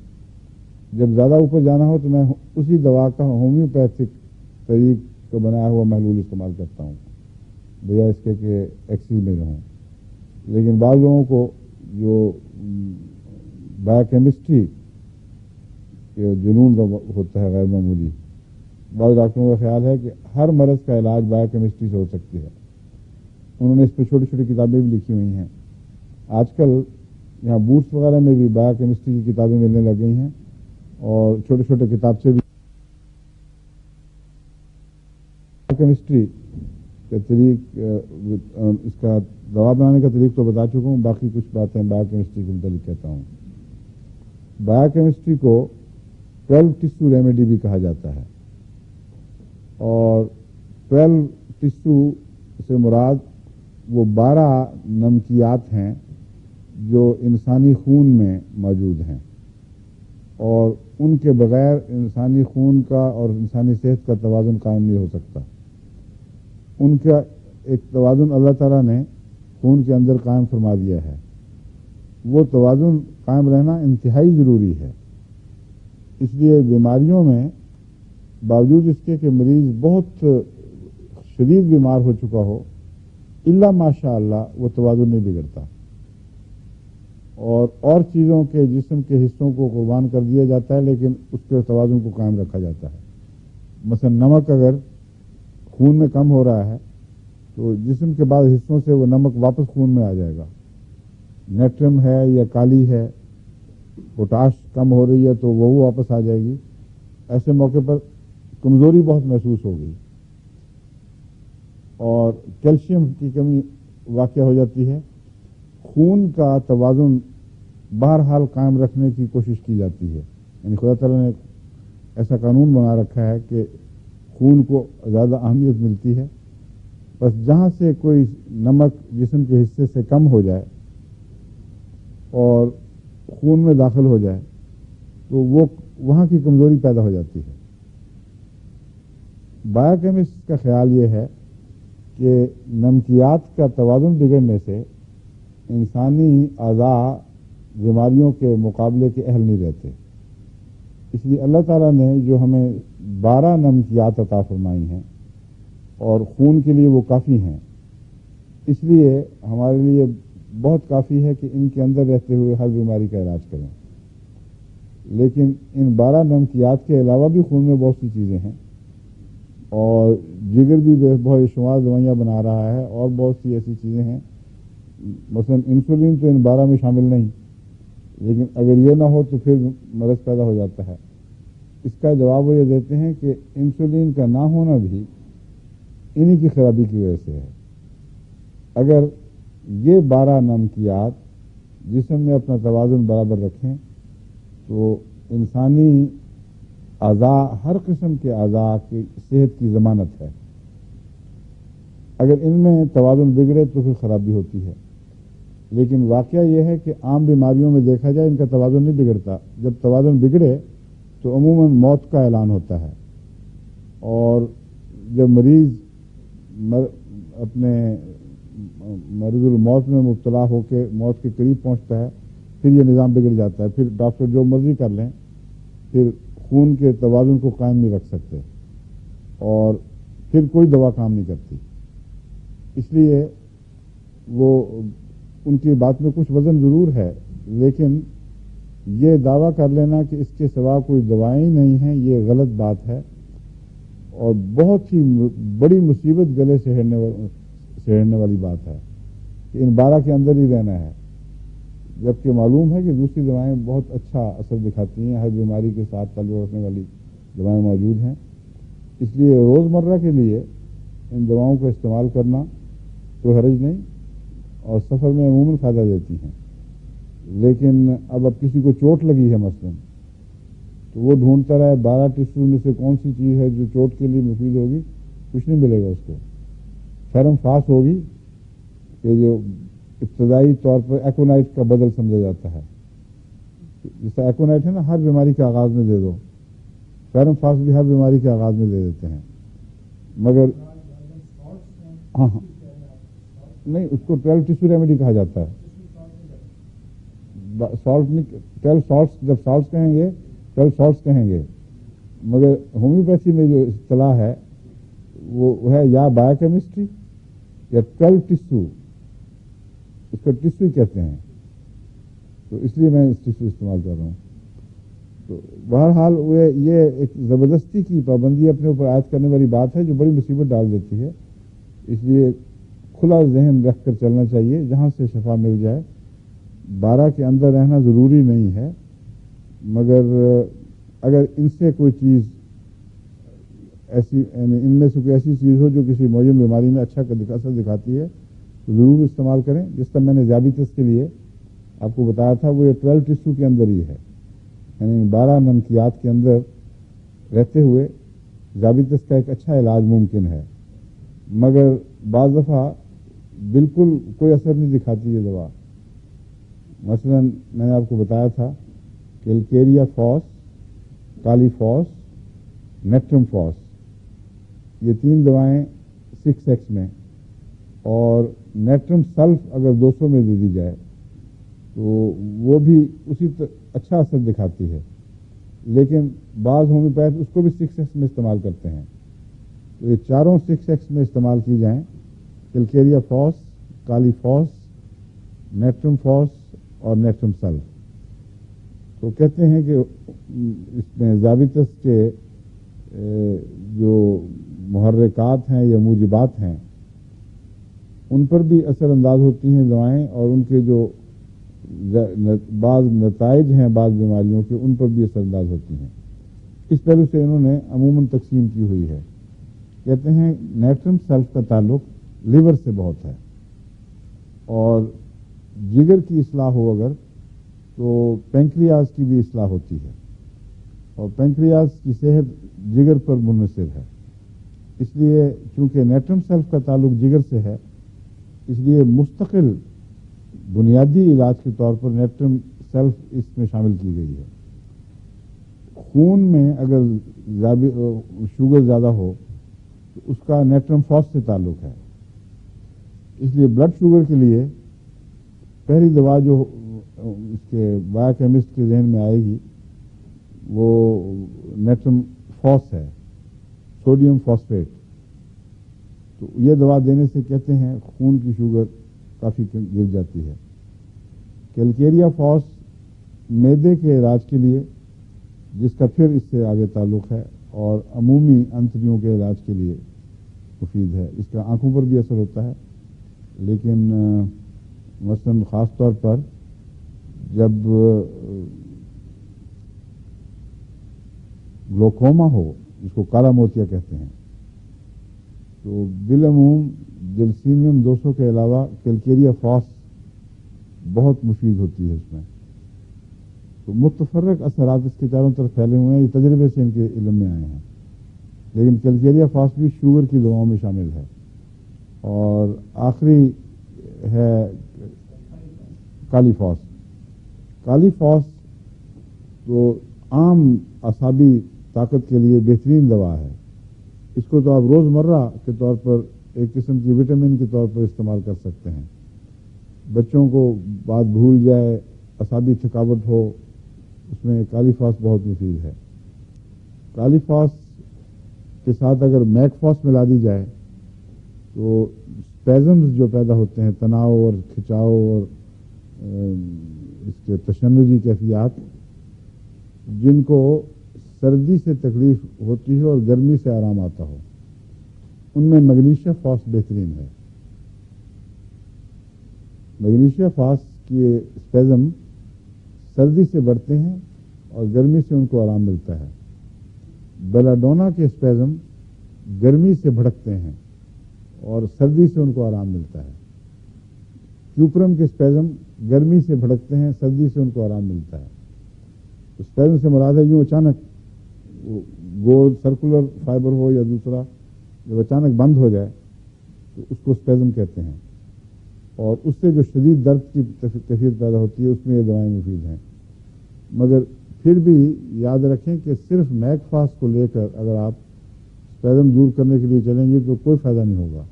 جب زیادہ اوپر جانا ہو تو میں اسی دوا کا ہومیوپیتھک طریق کا بنایا ہوا محلول استعمال کرتا ہوں بھیا اس کے کہ ایکسیز میں رہوں. لیکن بعض لوگوں کو جو بایو کیمسٹری کے جنون ہوتا ہے غیر معمولی, بعض ڈاکٹروں کا خیال ہے کہ ہر مرض کا علاج بایو کیمسٹری سے ہو سکتی ہے. انہوں نے اس پہ چھوٹی چھوٹی کتابیں بھی لکھی ہوئی ہیں. آج کل یہاں بوٹس وغیرہ میں بھی بایو کیمسٹری کی کتابیں ملنے لگ گئی ہیں اور چھوٹے چھوٹے کتابچے بھی. بایو کیمسٹری کا طریق, اس کا دوا بنانے کا طریق تو بتا چکا ہوں, باقی کچھ باتیں بایو کیمسٹری کے متعلق کہتا ہوں. بایو کیمسٹری کو 12 ٹیشو ریمیڈی بھی کہا جاتا ہے, اور 12 ٹیشو سے مراد وہ 12 نمکیات ہیں جو انسانی خون میں موجود ہیں, اور ان کے بغیر انسانی خون کا اور انسانی صحت کا توازن قائم نہیں ہو سکتا. ان کا ایک توازن اللہ تعالیٰ نے خون کے اندر قائم فرما دیا ہے. وہ توازن قائم رہنا انتہائی ضروری ہے. اس لیے بیماریوں میں باوجود اس کے کہ مریض بہت شدید بیمار ہو چکا ہو، الا ماشاء اللہ وہ توازن نہیں بگڑتا، اور چیزوں کے جسم کے حصوں کو قربان کر دیا جاتا ہے، لیکن اس کے توازن کو قائم رکھا جاتا ہے۔ مثلا نمک اگر خون میں کم ہو رہا ہے تو جسم کے بعض حصوں سے وہ نمک واپس خون میں آ جائے گا۔ نیٹرم ہے یا کالی ہے، پوٹاش کم ہو رہی ہے تو وہ واپس آ جائے گی۔ ایسے موقع پر کمزوری بہت محسوس ہوگی اور کیلشیم کی کمی واقع ہو جاتی ہے۔ خون کا توازن بہرحال قائم رکھنے کی کوشش کی جاتی ہے، یعنی خدا تعالیٰ نے ایسا قانون بنا رکھا ہے کہ خون کو زیادہ اہمیت ملتی ہے، بس جہاں سے کوئی نمک جسم کے حصے سے کم ہو جائے اور خون میں داخل ہو جائے تو وہ وہاں کی کمزوری پیدا ہو جاتی ہے۔ بایو کیمسٹ کا خیال یہ ہے کہ نمکیات کا توازن بگڑنے سے انسانی اعضاء بیماریوں کے مقابلے کے اہل نہیں رہتے، اس لیے اللہ تعالیٰ نے جو ہمیں 12 نمکیات عطا فرمائی ہیں اور خون کے لیے وہ کافی ہیں، اس لیے ہمارے لیے بہت کافی ہے کہ ان کے اندر رہتے ہوئے ہر بیماری کا علاج کریں۔ لیکن ان 12 نمکیات کے علاوہ بھی خون میں بہت سی چیزیں ہیں، اور جگر بھی بہت شمار دوائیاں بنا رہا ہے، اور بہت سی ایسی چیزیں ہیں، مثلا انسولین تو ان 12 میں شامل نہیں، لیکن اگر یہ نہ ہو تو پھر مرض پیدا ہو جاتا ہے۔ اس کا جواب وہ یہ دیتے ہیں کہ انسولین کا نہ ہونا بھی انہی کی خرابی کی وجہ سے ہے۔ اگر یہ 12 نمکیات جسم میں اپنا توازن برابر رکھیں تو انسانی اعضاء، ہر قسم کے اعضاء کی صحت کی ضمانت ہے۔ اگر ان میں توازن بگڑے تو پھر خرابی ہوتی ہے، لیکن واقعہ یہ ہے کہ عام بیماریوں میں دیکھا جائے ان کا توازن نہیں بگڑتا۔ جب توازن بگڑے تو عموماً موت کا اعلان ہوتا ہے، اور جب مریض اپنے مرض الموت میں مبتلا ہو کے موت کے قریب پہنچتا ہے پھر یہ نظام بگڑ جاتا ہے، پھر ڈاکٹر جو مرضی کر لیں پھر خون کے توازن کو قائم نہیں رکھ سکتے، اور پھر کوئی دوا کام نہیں کرتی۔ اس لیے وہ ان کی بات میں کچھ وزن ضرور ہے، لیکن یہ دعویٰ کر لینا کہ اس کے سوا کوئی دوائیں نہیں ہیں یہ غلط بات ہے، اور بہت ہی بڑی مصیبت گلے سہرنے والی بات ہے کہ ان 12 کے اندر ہی رہنا ہے، جبکہ معلوم ہے کہ دوسری دوائیں بہت اچھا اثر دکھاتی ہیں، ہر بیماری کے ساتھ تعلق رکھنے والی دوائیں موجود ہیں۔ اس لیے روزمرہ کے لیے ان دواؤں کا استعمال کرنا کوئی حرج نہیں، اور سفر میں عموماً فائدہ دیتی ہیں۔ لیکن اب کسی کو چوٹ لگی ہے مثلاً تو وہ ڈھونڈتا رہے 12 ٹشو میں سے کون سی چیز ہے جو چوٹ کے لیے مفید ہوگی، کچھ نہیں ملے گا اس کو۔ فرم فاس ہوگی کہ جو ابتدائی طور پر ایکونائٹ کا بدل سمجھا جاتا ہے، جیسا ایکونائٹ ہے نا، ہر بیماری کے آغاز میں دے دو، فرم فاس بھی ہر بیماری کے آغاز میں دے دیتے ہیں، مگر ہاں نہیں، اس کو 12 ٹیشو ریمیڈی کہا جاتا ہے۔ سالٹ نہیں، 12 سالٹس، جب سالٹس کہیں گے 12 سالٹس کہیں گے، مگر ہومیوپیتھی میں جو اصطلاح ہے وہ ہے یا بایو کیمسٹری یا 12 ٹیشو، اس کو ٹیشو کہتے ہیں، تو اس لیے میں اس ٹیشو استعمال کر رہا ہوں۔ تو بہرحال یہ ایک زبردستی کی پابندی اپنے اوپر عائد کرنے والی بات ہے جو بڑی مصیبت ڈال دیتی ہے، اس لیے کھلا ذہن رکھ کر چلنا چاہیے، جہاں سے شفا مل جائے۔ 12 کے اندر رہنا ضروری نہیں ہے، مگر اگر ان سے کوئی چیز ایسی، یعنی ان میں سے کوئی ایسی چیز ہو جو کسی معین بیماری میں اچھا اثر دکھاتی ہے تو ضرور استعمال کریں۔ جس طرح میں نے ذیابیطس کے لیے آپ کو بتایا تھا، وہ یہ 12 ٹیشو کے اندر ہی ہے، یعنی 12 نمکیات کے اندر رہتے ہوئے ذیابیطس کا ایک اچھا علاج ممکن ہے، مگر بعض دفعہ بالکل کوئی اثر نہیں دکھاتی یہ دوا۔ مثلا میں نے آپ کو بتایا تھا کہ الکیریا فاس، کالی فاس، نیٹرم فاس، یہ 3 دوائیں 6x میں، اور نیٹرم سلف اگر 200 میں دے دی جائے تو وہ بھی اسی اچھا اثر دکھاتی ہے، لیکن بعض ہومیوپیتھ اس کو بھی 6x میں استعمال کرتے ہیں۔ تو یہ چاروں 6X میں استعمال کی جائیں، کیلکیریا فاس، کالی فاس، نیٹرم فاس اور نیٹرم سلف. تو کہتے ہیں کہ اس میں ضابطس کے جو محرکات ہیں یا موجبات ہیں ان پر بھی اثر انداز ہوتی ہیں دوائیں، اور ان کے جو بعض نتائج ہیں بعض بیماریوں کے ان پر بھی اثر انداز ہوتی ہیں. اس پہلو سے انہوں نے عموماً تقسیم کی ہوئی ہے. کہتے ہیں نیٹرم سلف کا تعلق لیور سے بہت ہے، اور جگر کی اصلاح ہو اگر تو پینکریاز کی بھی اصلاح ہوتی ہے، اور پینکریاز کی صحت جگر پر منحصر ہے. اس لیے چونکہ نیٹرم سلف کا تعلق جگر سے ہے، اس لیے مستقل بنیادی علاج کے طور پر نیٹرم سیلف اس میں شامل کی گئی ہے. خون میں اگر شوگر زیادہ ہو تو اس کا نیٹرم فاس سے تعلق ہے. اس لیے بلڈ شوگر کے لیے پہلی دوا جو اس کے بایو کیمسٹ کے ذہن میں آئے گی وہ نیٹرم فاس ہے، سوڈیم فاسفیٹ. تو یہ دوا دینے سے کہتے ہیں خون کی شوگر کافی گر جاتی ہے. کیلکیریا فاس معدے کے علاج کے لیے، جس کا پھر اس سے آگے تعلق ہے، اور عمومی انتڑیوں کے علاج کے لیے مفید ہے. اس کا آنکھوں پر بھی اثر ہوتا ہے، لیکن مثلاً خاص طور پر جب گلوکوما ہو، جس کو کالا موتیا کہتے ہیں، تو بالعموم جلسیمیم 200 کے علاوہ کیلکیریا فاس بہت مفید ہوتی ہے اس میں. تو متفرق اثرات اس کے چاروں طرف پھیلے ہوئے ہیں، یہ تجربے سے ان کے علم میں آئے ہیں. لیکن کیلکیریا فاس بھی شوگر کی دواؤں میں شامل ہے. اور آخری ہے کالی فاس. کالی فاس تو عام اعصابی طاقت کے لیے بہترین دوا ہے. اس کو تو آپ روزمرہ کے طور پر ایک قسم کی وٹامن کے طور پر استعمال کر سکتے ہیں. بچوں کو بات بھول جائے، اعصابی تھکاوٹ ہو، اس میں کالی فاس بہت مفید ہے. کالی فاس کے ساتھ اگر میک فاس ملا دی جائے تو اسپیزمز جو پیدا ہوتے ہیں، تناؤ اور کھچاؤ اور اس کے تشنجی کیفیات، جن کو سردی سے تکلیف ہوتی ہے اور گرمی سے آرام آتا ہو، ان میں میگنیشیا فاس بہترین ہے. میگنیشیا فاس کے اسپیزم سردی سے بڑھتے ہیں اور گرمی سے ان کو آرام ملتا ہے. بیلاڈونا کے اسپیزم گرمی سے بھڑکتے ہیں اور سردی سے ان کو آرام ملتا ہے. کیوپرم کے اسپیزم گرمی سے بھڑکتے ہیں، سردی سے ان کو آرام ملتا ہے. اسپیزم سے مراد ہے یوں اچانک گول سرکولر فائبر ہو یا دوسرا، جب اچانک بند ہو جائے تو اس کو اسپیزم کہتے ہیں، اور اس سے جو شدید درد کی کیفیت پیدا ہوتی ہے اس میں یہ دوائیں مفید ہیں. مگر پھر بھی یاد رکھیں کہ صرف میک فاس کو لے کر اگر آپ اسپیزم دور کرنے کے لیے چلیں گے تو کوئی فائدہ نہیں ہوگا،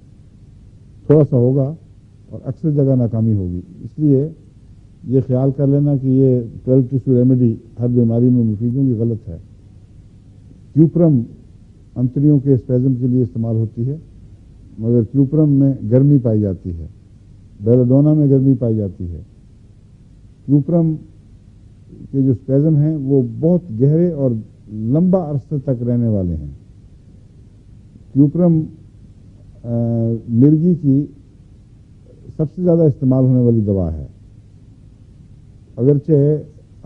تھوڑا سا ہوگا اور اکثر جگہ ناکامی ہوگی. اس لیے یہ خیال کر لینا کہ یہ 12 ٹیشو ریمیڈی ہر بیماری میں مفید ہوگی غلط ہے. کیوپرم انتڑیوں کے اسپیزم کے لیے استعمال ہوتی ہے، مگر کیوپرم میں گرمی پائی جاتی ہے، بیلاڈونا میں گرمی پائی جاتی ہے. کیوپرم کے جو اسپیزم ہیں وہ بہت گہرے اور لمبا عرصے تک رہنے والے ہیں. کیوپرم مرگی کی سب سے زیادہ استعمال ہونے والی دوا ہے. اگرچہ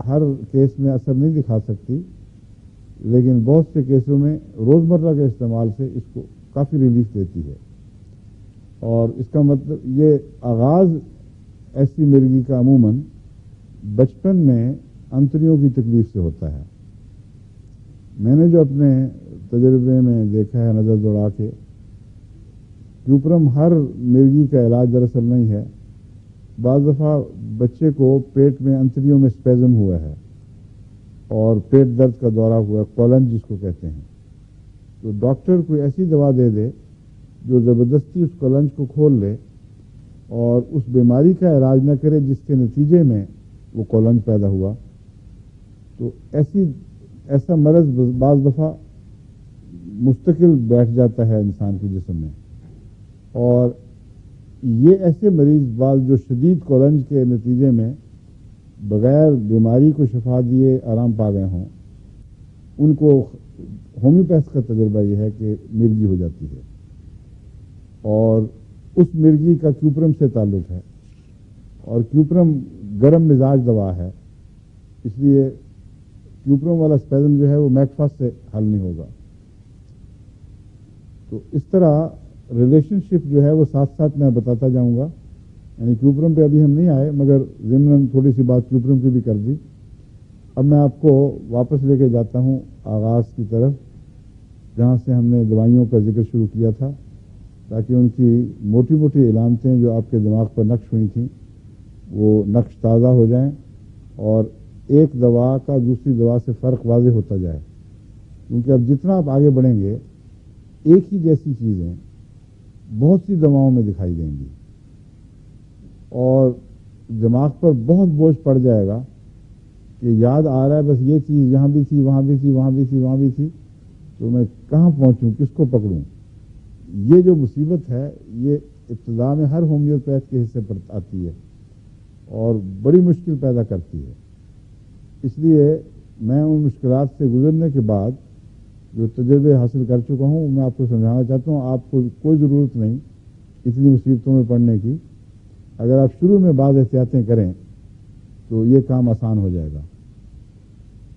ہر کیس میں اثر نہیں دکھا سکتی، لیکن بہت سے کیسوں میں روزمرہ کے استعمال سے اس کو کافی ریلیف دیتی ہے. اور اس کا مطلب یہ آغاز ایسی مرگی کا عموماً بچپن میں انتڑیوں کی تکلیف سے ہوتا ہے. میں نے جو اپنے تجربے میں دیکھا ہے نظر دوڑا کے، کیوپرم ہر مرگی کا علاج دراصل نہیں ہے. بعض دفعہ بچے کو پیٹ میں انتڑیوں میں اسپیزم ہوا ہے اور پیٹ درد کا دورہ ہوا ہے، کولنج جس کو کہتے ہیں، تو ڈاکٹر کوئی ایسی دوا دے دے جو زبردستی اس کولنج کو کھول لے اور اس بیماری کا علاج نہ کرے جس کے نتیجے میں وہ کولنج پیدا ہوا. تو ایسا مرض بعض دفعہ مستقل بیٹھ جاتا ہے انسان کے جسم میں. اور یہ ایسے مریض بعض جو شدید کولنج کے نتیجے میں بغیر بیماری کو شفا دیے آرام پا گئے ہوں، ان کو ہومیوپیتھ کا تجربہ یہ ہے کہ مرگی ہو جاتی ہے، اور اس مرگی کا کیوپرم سے تعلق ہے، اور کیوپرم گرم مزاج دوا ہے، اس لیے کیوپرم والا اسپیزم جو ہے وہ میکفاس سے حل نہیں ہوگا. تو اس طرح ریلیشن شپ جو ہے وہ ساتھ ساتھ میں بتاتا جاؤں گا. یعنی کیوپرم پہ ابھی ہم نہیں آئے، مگر ضمن تھوڑی سی بات کیوپرم کی بھی کر دی. اب میں آپ کو واپس لے کے جاتا ہوں آغاز کی طرف، جہاں سے ہم نے دوائیوں کا ذکر شروع کیا تھا، تاکہ ان کی موٹی موٹی علامتیں جو آپ کے دماغ پر نقش ہوئی تھیں وہ نقش تازہ ہو جائیں، اور ایک دوا کا دوسری دوا سے فرق واضح ہوتا جائے. کیونکہ اب جتنا آپ آگے بڑھیں گے ایک ہی جیسی چیزیں بہت سی دواؤں میں دکھائی دیں گی، اور دماغ پر بہت بوجھ پڑ جائے گا کہ یاد آ رہا ہے بس یہ چیز یہاں بھی تھی، وہاں بھی تھی، وہاں بھی تھی، وہاں بھی تھی، تو میں کہاں پہنچوں، کس کو پکڑوں. یہ جو مصیبت ہے یہ ابتدا میں ہر ہومیوپیتھ کے حصے پر آتی ہے اور بڑی مشکل پیدا کرتی ہے. اس لیے میں ان مشکلات سے گزرنے کے بعد جو تجربے حاصل کر چکا ہوں میں آپ کو سمجھانا چاہتا ہوں. آپ کو کوئی ضرورت نہیں اتنی مصیبتوں میں پڑنے کی. اگر آپ شروع میں بعض احتیاطیں کریں تو یہ کام آسان ہو جائے گا.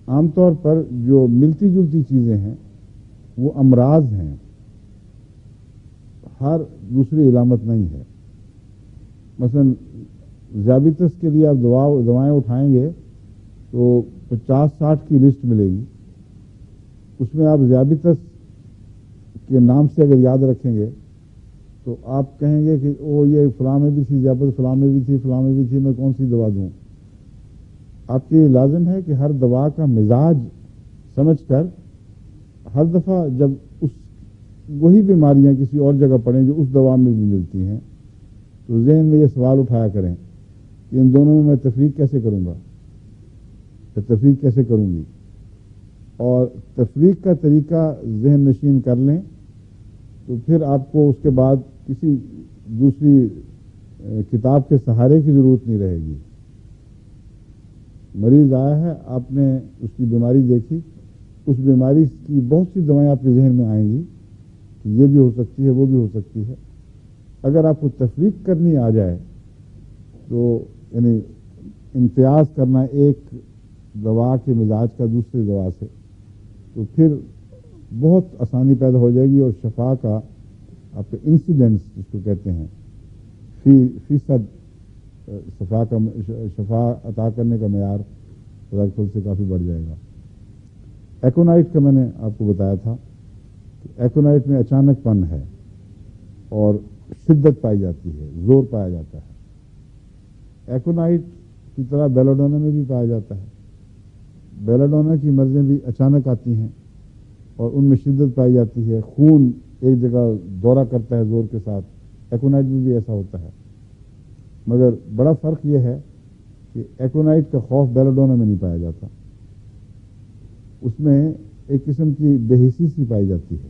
عام طور پر جو ملتی جلتی چیزیں ہیں وہ امراض ہیں، ہر دوسری علامت نہیں ہے. مثلا ذیابیطس کے لیے آپ دوائیں اٹھائیں گے تو 50-60 کی لسٹ ملے گی. اس میں آپ ذیابیطس کے نام سے اگر یاد رکھیں گے تو آپ کہیں گے کہ او یہ فلاں میں بھی تھی ذیابیطس، فلاں میں بھی تھی، فلاں میں بھی تھی، میں کون سی دوا دوں. آپ کے لازم ہے کہ ہر دوا کا مزاج سمجھ کر ہر دفعہ جب وہی بیماریاں کسی اور جگہ پڑیں جو اس دوا میں بھی ملتی ہیں تو ذہن میں یہ سوال اٹھایا کریں کہ ان دونوں میں تفریق کیسے کروں گا، تفریق کیسے کروں گی. اور تفریق کا طریقہ ذہن نشین کر لیں تو پھر آپ کو اس کے بعد کسی دوسری کتاب کے سہارے کی ضرورت نہیں رہے گی. مریض آیا ہے، آپ نے اس کی بیماری دیکھی، اس بیماری کی بہت سی دوائیں آپ کے ذہن میں آئیں گی کہ یہ بھی ہو سکتی ہے، وہ بھی ہو سکتی ہے. اگر آپ کو تفریق کرنی آ جائے تو یعنی امتیاز کرنا ایک دوا کے مزاج کا دوسری دوا سے، تو پھر بہت آسانی پیدا ہو جائے گی، اور شفا کا آپ کا انسیڈنس جس کو کہتے ہیں فیصد شفا عطا کرنے کا معیار خود سے کافی بڑھ جائے گا. ایکونائٹ کا میں نے آپ کو بتایا تھا کہ ایکونائٹ میں اچانک پن ہے اور شدت پائی جاتی ہے، زور پایا جاتا ہے. ایکونائٹ کی طرح بیلاڈونا میں بھی پایا جاتا ہے. بیلاڈونا کی مرضیں بھی اچانک آتی ہیں اور ان میں شدت پائی جاتی ہے، خون ایک جگہ دورہ کرتا ہے زور کے ساتھ. ایکونائٹ میں بھی ایسا ہوتا ہے، مگر بڑا فرق یہ ہے کہ ایکونائٹ کا خوف بیلاڈونا میں نہیں پایا جاتا. اس میں ایک قسم کی بے حسی سی پائی جاتی ہے.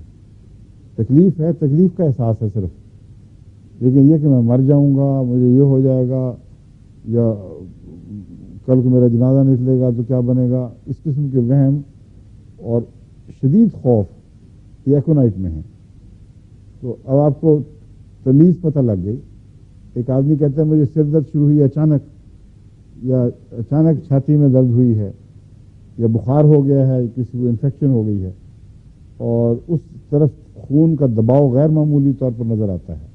تکلیف ہے، تکلیف کا احساس ہے صرف، لیکن یہ کہ میں مر جاؤں گا، مجھے یہ ہو جائے گا، یا کل کو میرا جنازہ نکلے گا تو کیا بنے گا، اس قسم کے وہم اور شدید خوف یہ ایکونائٹ میں ہے. تو اب آپ کو تمیز پتہ لگ گئی. ایک آدمی کہتا ہے مجھے سر درد شروع ہوئی اچانک، یا اچانک چھاتی میں درد ہوئی ہے، یا بخار ہو گیا ہے، کسی کو انفیکشن ہو گئی ہے، اور اس طرف خون کا دباؤ غیر معمولی طور پر نظر آتا ہے.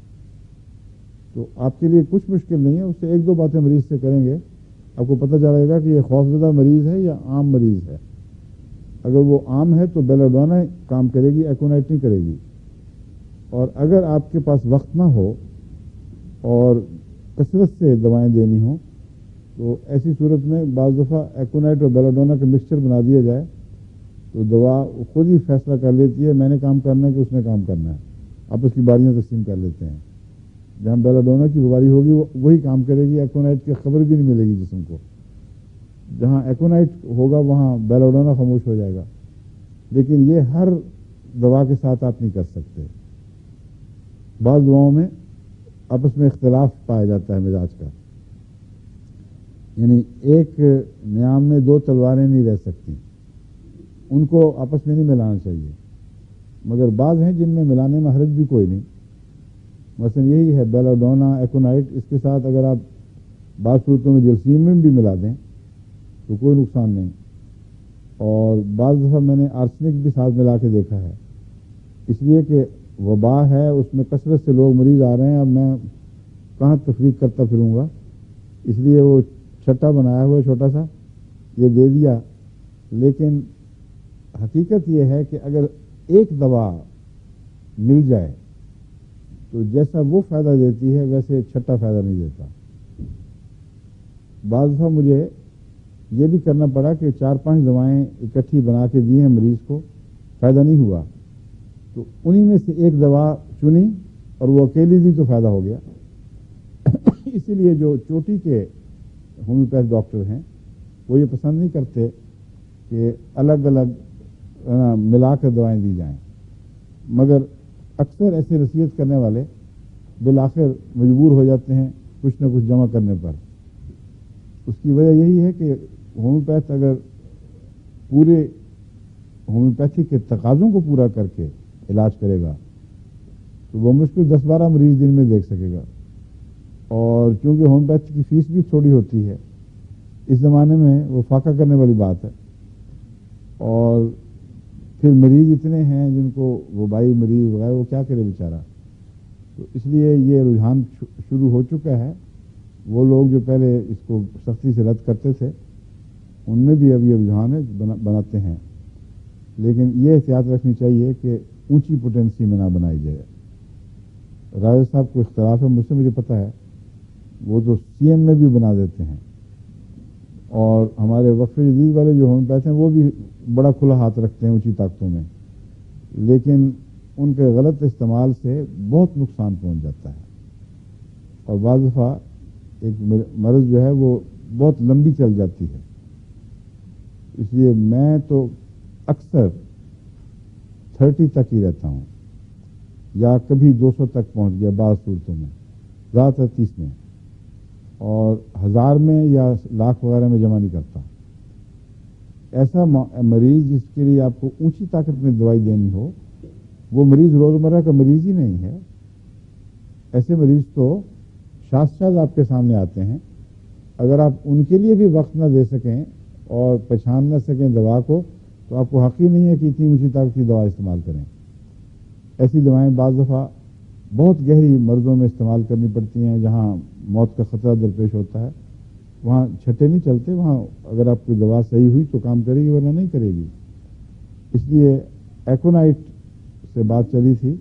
تو آپ کے لیے کچھ مشکل نہیں ہے، اس سے ایک دو باتیں مریض سے کریں گے آپ کو پتہ چلے گا کہ یہ خوفزدہ مریض ہے یا عام مریض ہے. اگر وہ عام ہے تو بیلاڈونا کام کرے گی، ایکونائٹ نہیں کرے گی. اور اگر آپ کے پاس وقت نہ ہو اور کثرت سے دوائیں دینی ہوں تو ایسی صورت میں بعض دفعہ ایکونائٹ اور بیلاڈونا کا مکسچر بنا دیا جائے تو دوا خود ہی فیصلہ کر لیتی ہے میں نے کام کرنا ہے کہ اس نے کام کرنا ہے. آپ اس کی باریاں تقسیم کر لیتے ہیں. جہاں بیلاڈونا کی بیماری ہوگی وہی کام کرے گی، ایکونائٹ کی خبر بھی نہیں ملے گی جسم کو. جہاں ایکونائٹ ہوگا وہاں بیلاڈونا خاموش ہو جائے گا. لیکن یہ ہر دوا کے ساتھ آپ نہیں کر سکتے. بعض دواؤں میں آپس میں اختلاف پایا جاتا ہے مزاج کا، یعنی ایک نیام میں دو تلواریں نہیں رہ سکتی، ان کو آپس میں نہیں ملانا چاہیے. مگر بعض ہیں جن میں ملانے میں حرج بھی کوئی نہیں. مثلا یہی ہے بیلاڈونا ایکونائٹ، اس کے ساتھ اگر آپ بعض صورتوں میں جلسیمم بھی ملا دیں تو کوئی نقصان نہیں. اور بعض دفعہ میں نے آرسنک بھی ساتھ ملا کے دیکھا ہے، اس لیے کہ وبا ہے، اس میں کثرت سے لوگ مریض آ رہے ہیں، اب میں کہاں تفریق کرتا پھروں گا، اس لیے وہ چھٹا بنایا ہوا چھوٹا سا یہ دے دیا. لیکن حقیقت یہ ہے کہ اگر ایک دوا مل جائے تو جیسا وہ فائدہ دیتی ہے ویسے چھٹا فائدہ نہیں دیتا. بعض دفعہ مجھے یہ بھی کرنا پڑا کہ 4-5 دوائیں اکٹھی بنا کے دی ہیں مریض کو، فائدہ نہیں ہوا، تو انہی میں سے ایک دوا چنی اور وہ اکیلی دی تو فائدہ ہو گیا. اسی لیے جو چوٹی کے ہومیوپیتھ ڈاکٹر ہیں وہ یہ پسند نہیں کرتے کہ الگ الگ ملا کر دوائیں دی جائیں، مگر اکثر ایسے رسیت کرنے والے بالآخر مجبور ہو جاتے ہیں کچھ نہ کچھ جمع کرنے پر. اس کی وجہ یہی ہے کہ ہومیوپیتھ اگر پورے ہومیوپیتھی کے تقاضوں کو پورا کر کے علاج کرے گا تو وہ مشکل 10-12 مریض دن میں دیکھ سکے گا. اور چونکہ ہومیوپیتھی کی فیس بھی تھوڑی ہوتی ہے، اس زمانے میں وہ فاقہ کرنے والی بات ہے. اور پھر مریض اتنے ہیں جن کو وبائی مریض وغیرہ، وہ کیا کرے بیچارہ. تو اس لیے یہ رجحان شروع ہو چکا ہے. وہ لوگ جو پہلے اس کو سختی سے رد کرتے تھے ان میں بھی اب یہ رجحان ہے بناتے ہیں. لیکن یہ احتیاط رکھنی چاہیے کہ اونچی پوٹینسی میں نہ بنائی جائے. راجہ صاحب کو اختلاف ہے، مجھ سے مجھے پتہ ہے، وہ تو سی ایم میں بھی بنا دیتے ہیں. اور ہمارے وقف جدید والے جو ہومیوپیتھ ہیں وہ بھی بڑا کھلا ہاتھ رکھتے ہیں اونچی طاقتوں میں، لیکن ان کے غلط استعمال سے بہت نقصان پہنچ جاتا ہے. اور بعض دفعہ ایک مرض جو ہے وہ بہت لمبی چل جاتی ہے. اس لیے میں تو اکثر 30 تک ہی رہتا ہوں، یا کبھی 200 تک پہنچ گیا بعض صورتوں میں، زیادہ تر 30 میں، اور 1000 میں یا لاکھ وغیرہ میں جمع نہیں کرتا. ایسا مریض جس کے لیے آپ کو اونچی طاقت میں دوائی دینی ہو، وہ مریض روزمرہ کا مریض ہی نہیں ہے. ایسے مریض تو شاذ آپ کے سامنے آتے ہیں. اگر آپ ان کے لیے بھی وقت نہ دے سکیں اور پہچان نہ سکیں دوا کو، تو آپ کو حق ہی نہیں ہے کہ اتنی اونچی طاقت کی دوا استعمال کریں. ایسی دوائیں بعض دفعہ بہت گہری مرضوں میں استعمال کرنی پڑتی ہیں جہاں موت کا خطرہ درپیش ہوتا ہے. وہاں چھٹے نہیں چلتے، وہاں اگر آپ کی دوا صحیح ہوئی تو کام کرے گی ورنہ نہیں کرے گی. اس لیے ایکونائٹ سے بات چلی تھی،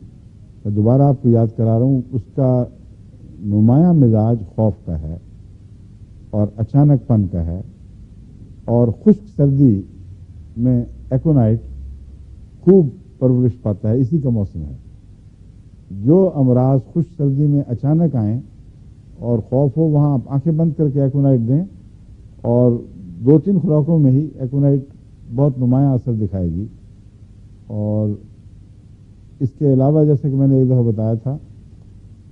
میں دوبارہ آپ کو یاد کرا رہا ہوں. اس کا نمایاں مزاج خوف کا ہے اور اچانک پن کا ہے، اور خشک سردی میں ایکونائٹ خوب پرورش پاتا ہے. اسی کا موسم ہے. جو امراض خشک سردی میں اچانک آئیں اور خوف ہو، وہاں آپ آنکھیں بند کر کے ایکونائٹ دیں اور 2-3 خوراکوں میں ہی ایکونائٹ بہت نمایاں اثر دکھائے گی. اور اس کے علاوہ جیسے کہ میں نے ایک دفعہ بتایا تھا،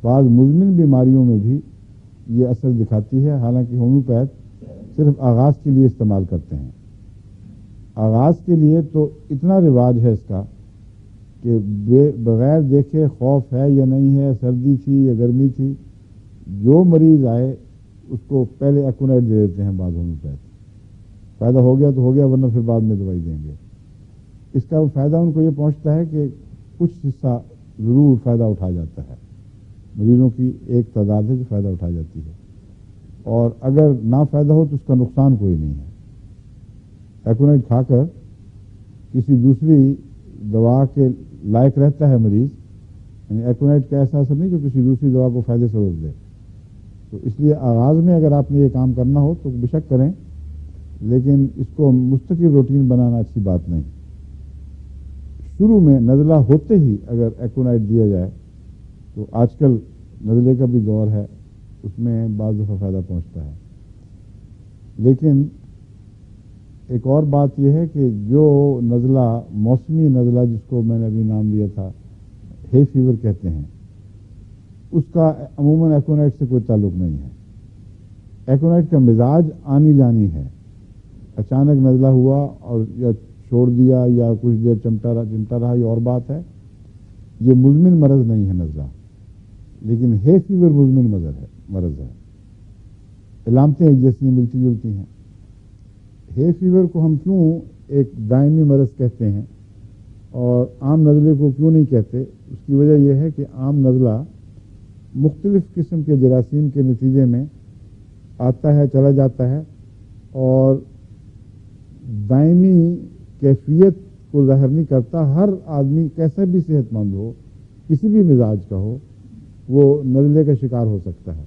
بعض مزمن بیماریوں میں بھی یہ اثر دکھاتی ہے. حالانکہ ہومیوپیتھ صرف آغاز کے لیے استعمال کرتے ہیں. آغاز کے لیے تو اتنا رواج ہے اس کا کہ بغیر دیکھے خوف ہے یا نہیں ہے، سردی تھی یا گرمی تھی، جو مریض آئے اس کو پہلے ایکونائٹ دے دیتے ہیں بعض ہومیوپیتھ. فائدہ ہو گیا تو ہو گیا، ورنہ پھر بعد میں دوائی دیں گے. اس کا فائدہ ان کو یہ پہنچتا ہے کہ کچھ حصہ ضرور فائدہ اٹھا جاتا ہے. مریضوں کی ایک تعداد ہے جو فائدہ اٹھا جاتی ہے، اور اگر نہ فائدہ ہو تو اس کا نقصان کوئی نہیں ہے. ایکونائٹ کھا کر کسی دوسری دوا کے لائق رہتا ہے مریض، یعنی ایکونائٹ کا ایسا اثر نہیں جو کسی دوسری دوا کو فائدے سے روک دے. تو اس لیے آغاز میں اگر آپ نے یہ کام کرنا ہو تو بے شک کریں، لیکن اس کو مستقل روٹین بنانا اچھی بات نہیں. شروع میں نزلہ ہوتے ہی اگر ایکونائٹ دیا جائے تو آج کل نزلے کا بھی دور ہے، اس میں بعض دفعہ فائدہ پہنچتا ہے. لیکن ایک اور بات یہ ہے کہ جو نزلہ موسمی نزلہ جس کو میں نے ابھی نام لیا تھا ہے فیور کہتے ہیں، اس کا عموماً ایکونائٹ سے کوئی تعلق نہیں ہے۔ ایکونائٹ کا مزاج آنی جانی ہے، اچانک نزلہ ہوا اور یا چھوڑ دیا یا کچھ دیر چمٹا رہا یہ اور بات ہے، یہ مزمن مرض نہیں ہے نزلہ، لیکن ہے فیور مزمن مرض ہے، علامتیں ایک جیسی ملتی جلتی ہیں۔ ہے فیور کو ہم کیوں ایک دائمی مرض کہتے ہیں اور عام نزلے کو کیوں نہیں کہتے؟ اس کی وجہ یہ ہے کہ عام نزلہ مختلف قسم کے جراثیم کے نتیجے میں آتا ہے، چلا جاتا ہے، اور دائمی کیفیت کو ظاہر نہیں کرتا۔ ہر آدمی کیسا بھی صحت مند ہو، کسی بھی مزاج کا ہو، وہ نزلے کا شکار ہو سکتا ہے۔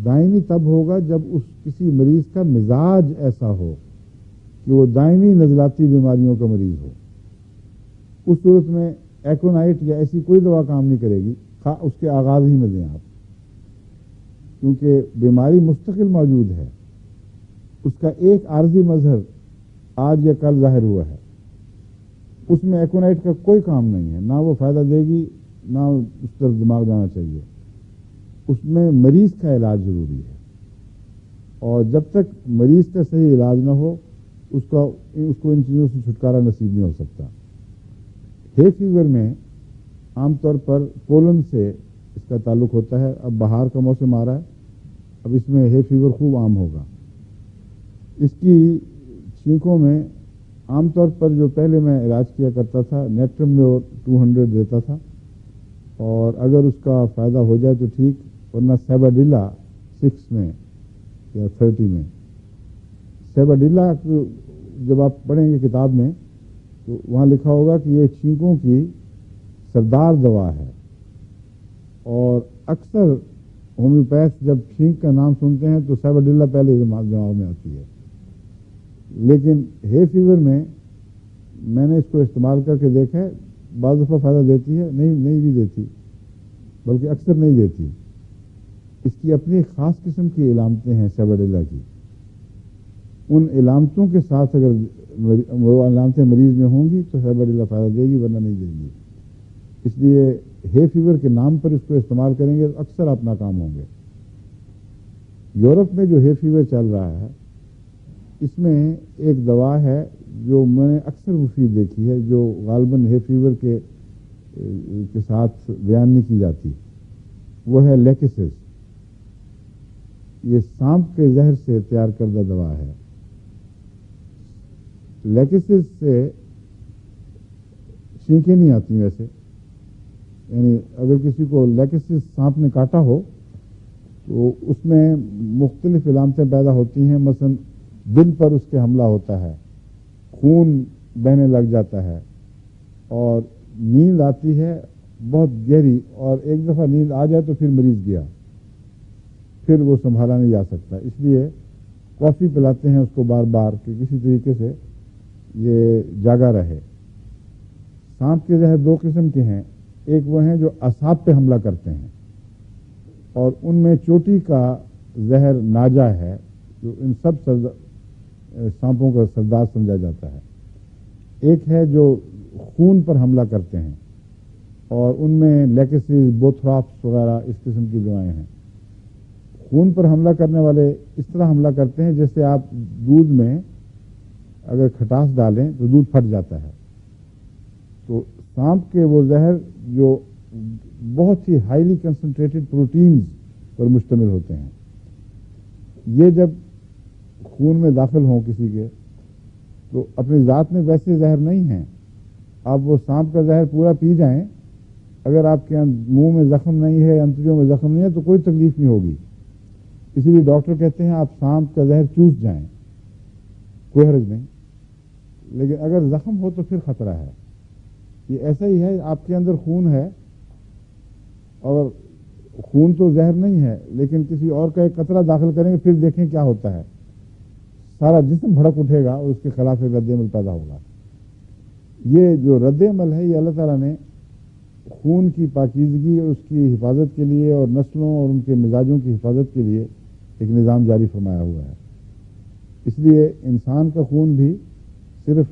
دائمی تب ہوگا جب اس کسی مریض کا مزاج ایسا ہو کہ وہ دائمی نزلاتی بیماریوں کا مریض ہو۔ اس صورت میں ایکونائٹ یا ایسی کوئی دوا کام نہیں کرے گی، اس کے آغاز ہی میں دیں آپ، کیونکہ بیماری مستقل موجود ہے، اس کا ایک عارضی مظہر آج یا کل ظاہر ہوا ہے، اس میں ایکونائٹ کا کوئی کام نہیں ہے، نہ وہ فائدہ دے گی نہ اس طرف دماغ جانا چاہیے۔ اس میں مریض کا علاج ضروری ہے، اور جب تک مریض کا صحیح علاج نہ ہو اس کو ان چیزوں سے چھٹکارا نصیب نہیں ہو سکتا۔ ہے فیور میں عام طور پر پولن سے اس کا تعلق ہوتا ہے۔ اب بہار کا موسم آ رہا ہے، اب اس میں ہے فیور خوب عام ہوگا۔ اس کی چھینکوں میں عام طور پر جو پہلے میں علاج کیا کرتا تھا نیکٹرم میں 200 دیتا تھا، اور اگر اس کا فائدہ ہو جائے تو ٹھیک، ورنہ سیباڈیلا 6 میں یا 30 میں۔ سیباڈیلا جب آپ پڑھیں گے کتاب میں تو وہاں لکھا ہوگا کہ یہ چھینکوں کی سردار دوا ہے، اور اکثر ہومیوپیتھ جب چھینک کا نام سنتے ہیں تو سیباڈیلا پہلے دماغ میں آتی ہے، لیکن ہے فیور میں نے اس کو استعمال کر کے دیکھا ہے، بعض دفعہ فائدہ دیتی ہے، نہیں بھی دیتی، بلکہ اکثر نہیں دیتی۔ اس کی اپنی ایک خاص قسم کی علامتیں ہیں سیباڈیلا کی، ان علامتوں کے ساتھ اگر وہ علامتیں مریض میں ہوں گی تو سیباڈیلا فائدہ دے گی، ورنہ نہیں دے گی۔ اس لیے ہے فیور کے نام پر اس کو استعمال کریں گے تو اکثر آپ ناکام ہوں گے۔ یورپ میں جو ہے فیور چل رہا ہے اس میں ایک دوا ہے جو میں نے اکثر مفید دیکھی ہے، جو غالباً ہے فیور کے ساتھ بیان نہیں کی جاتی، وہ ہے لیکسس۔ یہ سانپ کے زہر سے تیار کردہ دوا ہے۔ لیکسس سے چھینکیں نہیں آتی ویسے، یعنی اگر کسی کو لیکسس سانپ نے کاٹا ہو تو اس میں مختلف علامتیں پیدا ہوتی ہیں، مثلا دل پر اس کے حملہ ہوتا ہے، خون بہنے لگ جاتا ہے، اور نیند آتی ہے بہت گہری، اور ایک دفعہ نیند آ جائے تو پھر مریض گیا، پھر وہ سنبھالا نہیں جا سکتا۔ اس لیے کافی پلاتے ہیں اس کو بار بار کہ کسی طریقے سے یہ جاگا رہے۔ سانپ کے زہر 2 قسم کے ہیں، ایک وہ ہیں جو اعصاب پہ حملہ کرتے ہیں، اور ان میں چوٹی کا زہر ناجا ہے جو ان سب سانپوں کا سردار سمجھا جاتا ہے۔ ایک ہے جو خون پر حملہ کرتے ہیں، اور ان میں لیکسز، بوتھراپس وغیرہ اس قسم کی دوائیں ہیں۔ خون پر حملہ کرنے والے اس طرح حملہ کرتے ہیں جیسے آپ دودھ میں اگر کھٹاس ڈالیں تو دودھ پھٹ جاتا ہے۔ تو سانپ کے وہ زہر جو بہت ہی ہائیلی کنسنٹریٹڈ پروٹینز پر مشتمل ہوتے ہیں، یہ جب خون میں داخل ہوں کسی کے تو اپنی ذات میں ویسے زہر نہیں ہیں، آپ وہ سانپ کا زہر پورا پی جائیں، اگر آپ کے منہ میں زخم نہیں ہے، انتڑیوں میں زخم نہیں ہے تو کوئی تکلیف نہیں ہوگی۔ اسی لیے ڈاکٹر کہتے ہیں آپ سانپ کا زہر چوس جائیں، کوئی حرج نہیں، لیکن اگر زخم ہو تو پھر خطرہ ہے۔ یہ ایسا ہی ہے، آپ کے اندر خون ہے اور خون تو زہر نہیں ہے، لیکن کسی اور کا ایک قطرہ داخل کریں گے پھر دیکھیں کیا ہوتا ہے، سارا جسم بھڑک اٹھے گا اور اس کے خلاف ایک رد عمل پیدا ہوگا۔ یہ جو رد عمل ہے یہ اللہ تعالیٰ نے خون کی پاکیزگی اور اس کی حفاظت کے لیے اور نسلوں اور ان کے مزاجوں کی حفاظت کے لیے ایک نظام جاری فرمایا ہوا ہے۔ اس لیے انسان کا خون بھی صرف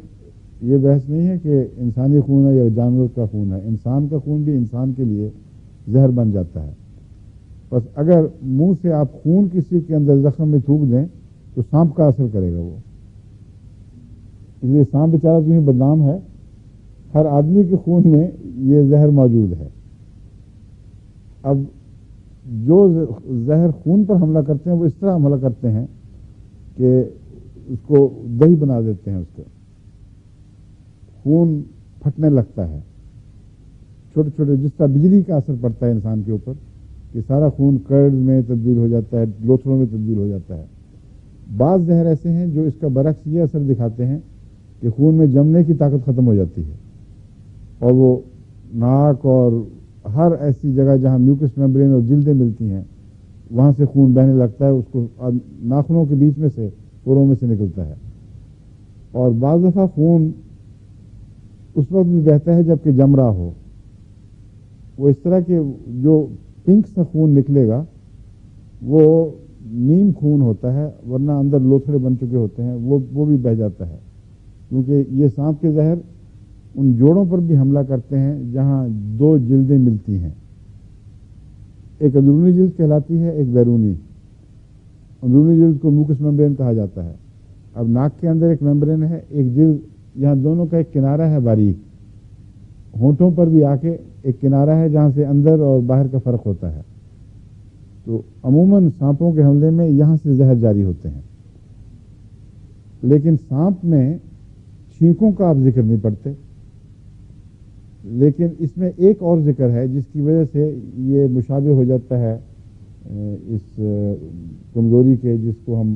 یہ بحث نہیں ہے کہ انسانی خون ہے یا جانور کا خون ہے، انسان کا خون بھی انسان کے لیے زہر بن جاتا ہے. بس اگر منہ سے آپ خون کسی کے اندر زخم میں تھوک دیں تو سانپ کا اثر کرے گا وہ. اس لیے سانپ بیچارہ تو بدنام ہے، ہر آدمی کے خون میں یہ زہر موجود ہے. اب جو زہر خون پر حملہ کرتے ہیں وہ اس طرح حملہ کرتے ہیں کہ اس کو دہی بنا دیتے ہیں، اس کو خون پھٹنے لگتا ہے. چھوٹے چھوٹے جس طرح بجلی کا اثر پڑتا ہے انسان کے اوپر کہ سارا خون کرڈ میں تبدیل ہو جاتا ہے، لوتھڑوں میں تبدیل ہو جاتا ہے. بعض زہر ایسے ہیں جو اس کا برعکس یہ اثر دکھاتے ہیں کہ خون میں جمنے کی طاقت ختم ہو جاتی ہے اور وہ ناک اور ہر ایسی جگہ جہاں میوکس میمبرین اور جلدیں ملتی ہیں وہاں سے خون بہنے لگتا ہے، اس کو ناخنوں کے بیچ میں سے پوروں میں سے نکلتا ہے. اور بعض دفعہ خون اس وقت بھی بہتا ہے جبکہ جم رہا ہو. وہ اس طرح کے جو پنک سا خون نکلے گا وہ نیم خون ہوتا ہے، ورنہ اندر لوتھڑے بن چکے ہوتے ہیں وہ بھی بہہ جاتا ہے. کیونکہ یہ سانپ کے زہر ان جوڑوں پر بھی حملہ کرتے ہیں جہاں دو جلدیں ملتی ہیں. ایک اندرونی جلد کہلاتی ہے، ایک بیرونی. اندرونی جلد کو میوکس میمبرین کہا جاتا ہے. اب ناک کے اندر ایک میمبرین ہے، ایک جلد یہاں دونوں کا ایک کنارہ ہے باریک. ہونٹوں پر بھی آ کے ایک کنارہ ہے جہاں سے اندر اور باہر کا فرق ہوتا ہے. تو عموماً سانپوں کے حملے میں یہاں سے زہر جاری ہوتے ہیں. لیکن سانپ میں چھینکوں کا آپ ذکر نہیں پڑتے. لیکن اس میں ایک اور ذکر ہے جس کی وجہ سے یہ مشابہ ہو جاتا ہے اس کمزوری کے، جس کو ہم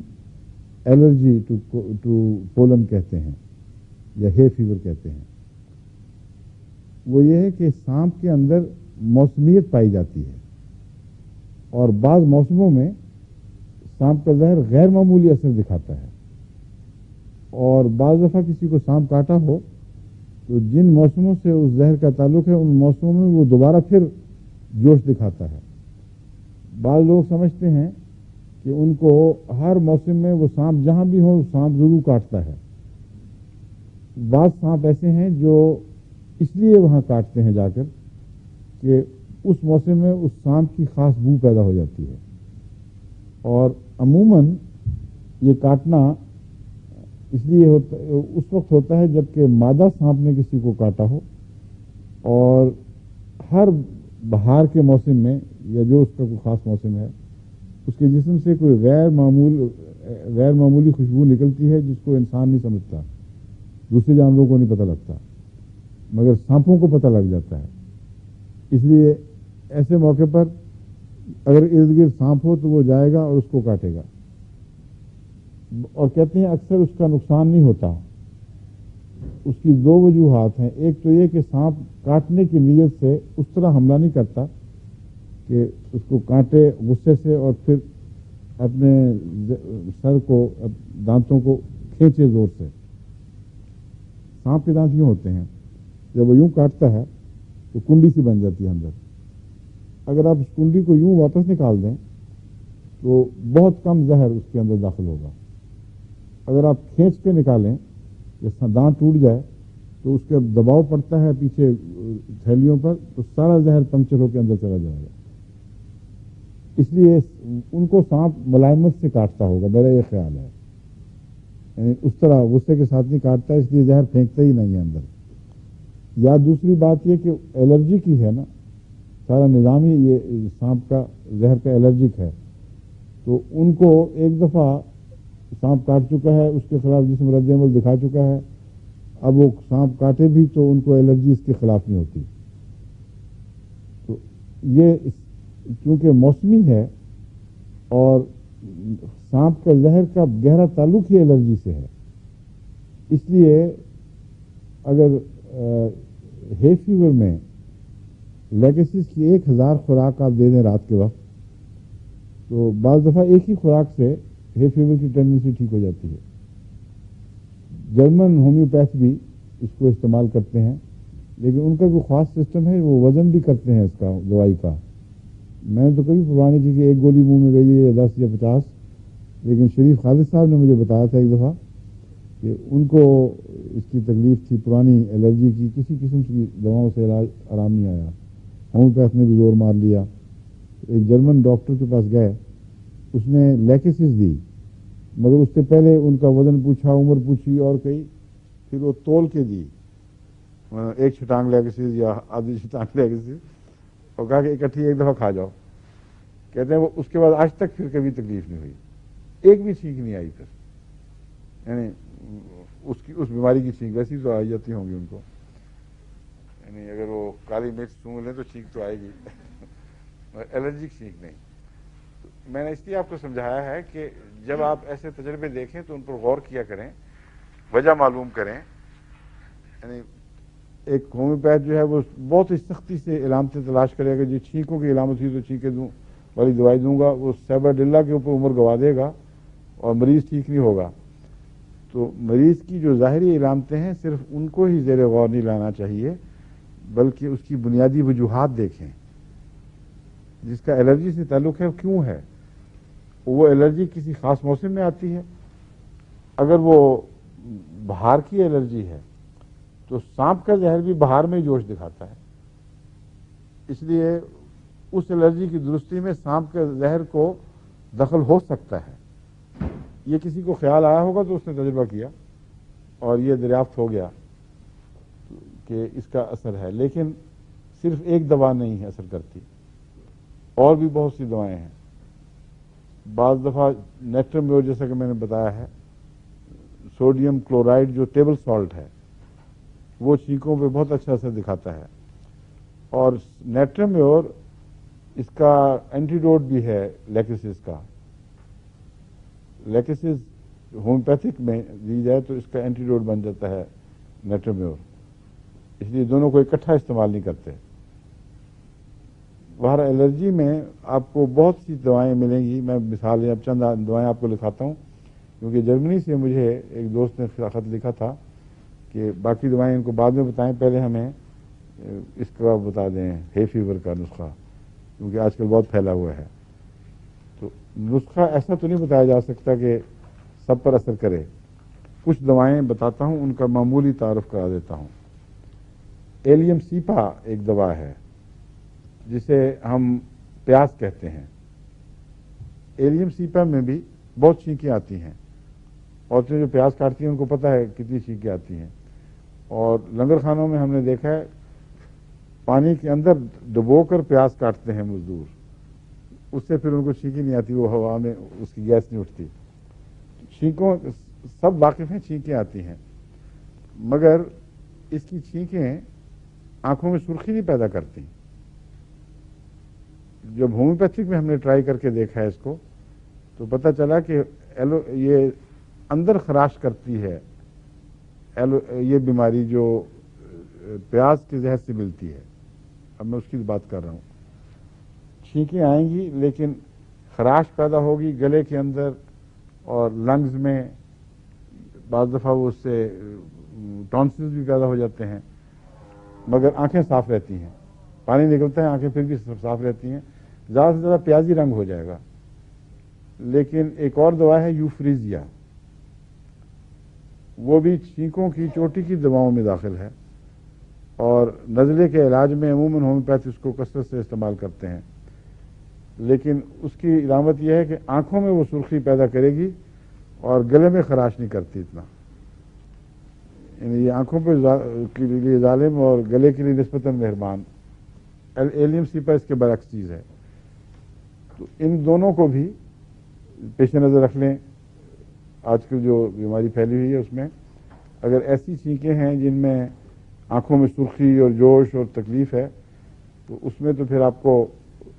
الرجی ٹو پولن کہتے ہیں یا ہے فیور کہتے ہیں. وہ یہ ہے کہ سانپ کے اندر موسمیت پائی جاتی ہے اور بعض موسموں میں سانپ کا زہر غیر معمولی اثر دکھاتا ہے. اور بعض دفعہ کسی کو سانپ کاٹا ہو تو جن موسموں سے اس زہر کا تعلق ہے ان موسموں میں وہ دوبارہ پھر جوش دکھاتا ہے. بعض لوگ سمجھتے ہیں کہ ان کو ہر موسم میں وہ سانپ جہاں بھی ہو سانپ ضرور کاٹتا ہے. بعض سانپ ایسے ہیں جو اس لیے وہاں کاٹتے ہیں جا کر کہ اس موسم میں اس سانپ کی خاص بو پیدا ہو جاتی ہے. اور عموماً یہ کاٹنا اس لیے اس وقت ہوتا ہے جبکہ مادہ سانپ نے کسی کو کاٹا ہو اور ہر بہار کے موسم میں یا جو اس کا کوئی خاص موسم ہے اس کے جسم سے کوئی غیر معمولی خوشبو نکلتی ہے جس کو انسان نہیں سمجھتا، دوسرے جانوروں کو نہیں پتہ لگتا، مگر سانپوں کو پتہ لگ جاتا ہے. اس لیے ایسے موقع پر اگر ارد گرد سانپ ہو تو وہ جائے گا اور اس کو کاٹے گا. اور کہتے ہیں اکثر اس کا نقصان نہیں ہوتا. اس کی دو وجوہات ہیں. ایک تو یہ کہ سانپ کاٹنے کی نیت سے اس طرح حملہ نہیں کرتا کہ اس کو کاٹے غصے سے اور پھر اپنے سر کو دانتوں کو کھینچے زور سے. سانپ کے دانت یوں ہوتے ہیں، جب وہ یوں کاٹتا ہے تو کنڈی سی بن جاتی ہے اندر. اگر آپ اس کنڈی کو یوں واپس نکال دیں تو بہت کم زہر اس کے اندر داخل ہوگا. اگر آپ کھینچ کے نکالیں یا دانت ٹوٹ جائے تو اس کے دباؤ پڑتا ہے پیچھے تھیلیوں پر تو سارا زہر پنکچر ہو کے اندر چلا جائے گا. اس لیے ان کو سانپ ملائمت سے کاٹتا ہوگا، میرا یہ خیال ہے. یعنی اس طرح غصے کے ساتھ نہیں کاٹتا، اس لیے زہر پھینکتا ہی نہیں ہے اندر. یا دوسری بات یہ کہ الرجی کی ہے نا، سارا نظام ہی یہ سانپ کا زہر کا الرجک ہے. تو ان کو ایک دفعہ سانپ کاٹ چکا ہے، اس کے خلاف جسم رد عمل دکھا چکا ہے، اب وہ سانپ کاٹے بھی تو ان کو الرجی اس کے خلاف نہیں ہوتی. تو یہ چونکہ موسمی ہے اور سانپ کا زہر کا گہرا تعلق ہی الرجی سے ہے، اس لیے اگر ہے فیور میں لیگیسس کی 1000 خوراک آپ دے دیں رات کے وقت تو بعض دفعہ ایک ہی خوراک سے ہے فیور کی ٹینڈنسی ٹھیک ہو جاتی ہے. جرمن ہومیوپیتھ بھی اس کو استعمال کرتے ہیں، لیکن ان کا کوئی خاص سسٹم ہے، وہ وزن بھی کرتے ہیں اس کا دوائی کا. میں نے تو کبھی پرواہ نہیں کی کہ ایک گولی منہ میں گئی ہے یا 10 یا 50. لیکن شریف خالد صاحب نے مجھے بتایا تھا ایک دفعہ کہ ان کو اس کی تکلیف تھی پرانی الرجی کی، کسی قسم کی دواؤں سے علاج آرام نہیں آیا، ہومیوپیتھ نے بھی زور مار لیا، ایک جرمن ڈاکٹر کے پاس گئے، اس نے لیکسس دی، مگر اس سے پہلے ان کا وزن پوچھا، عمر پوچھی اور کئی، پھر وہ تول کے دی، ایک چھٹانگ لیکسس یا آدھی چھٹانگ لیکسس، اور کہا کہ اکٹھی ایک دفعہ کھا جاؤ. کہتے ہیں وہ اس کے بعد آج تک پھر کبھی تکلیف نہیں ہوئی، ایک بھی چھینک نہیں آئی پھر، یعنی اس بیماری کی چھینک ویسی تو آئی جاتی ہوں گی ان کو، یعنی اگر وہ کالی مرچ سونگھ لیں تو چھینک تو آئے گی الرجک چھینک نہیں. میں نے اس لیے آپ کو سمجھایا ہے کہ جب آپ ایسے تجربے دیکھیں تو ان پر غور کیا کریں، وجہ معلوم کریں. یعنی ایک ہومیوپیتھ جو ہے وہ بہت ہی سختی سے علامتیں تلاش کرے گا، جو چھینکوں کی علامت ہوئی تو چھینکیں دوں والی دوائی دوں گا، وہ سیباڈیلا کے اوپر عمر گوا دے گا اور مریض ٹھیک نہیں ہوگا. تو مریض کی جو ظاہری علامتیں ہیں صرف ان کو ہی زیر غور نہیں لانا چاہیے، بلکہ اس کی بنیادی وجوہات دیکھیں جس کا الرجی سے تعلق ہے کیوں ہے. وہ الرجی کسی خاص موسم میں آتی ہے، اگر وہ بہار کی الرجی ہے تو سانپ کا زہر بھی بہار میں ہی جوش دکھاتا ہے، اس لیے اس الرجی کی درستی میں سانپ کے زہر کو دخل ہو سکتا ہے. یہ کسی کو خیال آیا ہوگا تو اس نے تجربہ کیا اور یہ دریافت ہو گیا کہ اس کا اثر ہے، لیکن صرف ایک دوا نہیں ہے اثر کرتی، اور بھی بہت سی دوائیں ہیں. بعض دفعہ نیٹرمیور جیسا کہ میں نے بتایا ہے، سوڈیم کلورائڈ جو ٹیبل سالٹ ہے وہ چھینکوں پہ بہت اچھا اثر دکھاتا ہے. اور نیٹرمیور اس کا اینٹیڈوٹ بھی ہے لیکسس کا. لیکسس ہومیوپیتھک میں دی جائے تو اس کا اینٹیڈوٹ بن جاتا ہے نیٹرمیور، اس لیے دونوں کو اکٹھا استعمال نہیں کرتے. باہر الرجی میں آپ کو بہت سی دوائیں ملیں گی، میں مثال اب چند دوائیں آپ کو لکھاتا ہوں، کیونکہ جرمنی سے مجھے ایک دوست نے خط لکھا تھا کہ باقی دوائیں ان کو بعد میں بتائیں، پہلے ہمیں اس کا بتا دیں ہے فیور کا نسخہ، کیونکہ آج کل بہت پھیلا ہوا ہے. تو نسخہ ایسا تو نہیں بتایا جا سکتا کہ سب پر اثر کرے. کچھ دوائیں بتاتا ہوں، ان کا معمولی تعارف کرا دیتا ہوں. ایلیم سیپا ایک دوا ہے جسے ہم پیاز کہتے ہیں. ایلیم سیپا میں بھی بہت چھینکیں آتی ہیں، عورتیں جو پیاز کاٹتی ہیں ان کو پتہ ہے کتنی چھینکیں آتی ہیں، اور لنگر خانوں میں ہم نے دیکھا ہے پانی کے اندر ڈبو کر پیاز کاٹتے ہیں مزدور، اس سے پھر ان کو چھینکیں نہیں آتی، وہ ہوا میں اس کی گیس نہیں اٹھتی. چھینکوں سب واقف ہیں چھینکیں آتی ہیں، مگر اس کی چھینکیں آنکھوں میں سرخی نہیں پیدا کرتی. جب ہومیوپیتھک میں ہم نے ٹرائی کر کے دیکھا ہے اس کو تو پتہ چلا کہ یہ اندر خراش کرتی ہے، یہ بیماری جو پیاز کے زہر سے ملتی ہے. اب میں اس کی بات کر رہا ہوں. چھینکیں آئیں گی لیکن خراش پیدا ہوگی گلے کے اندر اور لنگز میں، بعض دفعہ وہ اس سے ٹونسلز بھی پیدا ہو جاتے ہیں، مگر آنکھیں صاف رہتی ہیں، پانی نکلتا ہے آنکھیں پھر بھی صاف رہتی ہیں، زیادہ سے زیادہ پیازی رنگ ہو جائے گا. لیکن ایک اور دوا ہے یوفریزیا، وہ بھی چھینکوں کی چوٹی کی دواؤں میں داخل ہے، اور نزلے کے علاج میں عموماً ہومیوپیتھ اس کو کثرت سے استعمال کرتے ہیں. لیکن اس کی علامت یہ ہے کہ آنکھوں میں وہ سرخی پیدا کرے گی اور گلے میں خراش نہیں کرتی اتنا. یعنی یہ آنکھوں پہ کے لیے ظالم اور گلے کے لیے نسبتاً مہربان. ایلیم سیپا اس کے برعکس چیز ہے. تو ان دونوں کو بھی پیش نظر رکھ لیں. آج کل جو بیماری پھیلی ہوئی ہے اس میں اگر ایسی چھینکیں ہیں جن میں آنکھوں میں سرخی اور جوش اور تکلیف ہے تو اس میں تو پھر آپ کو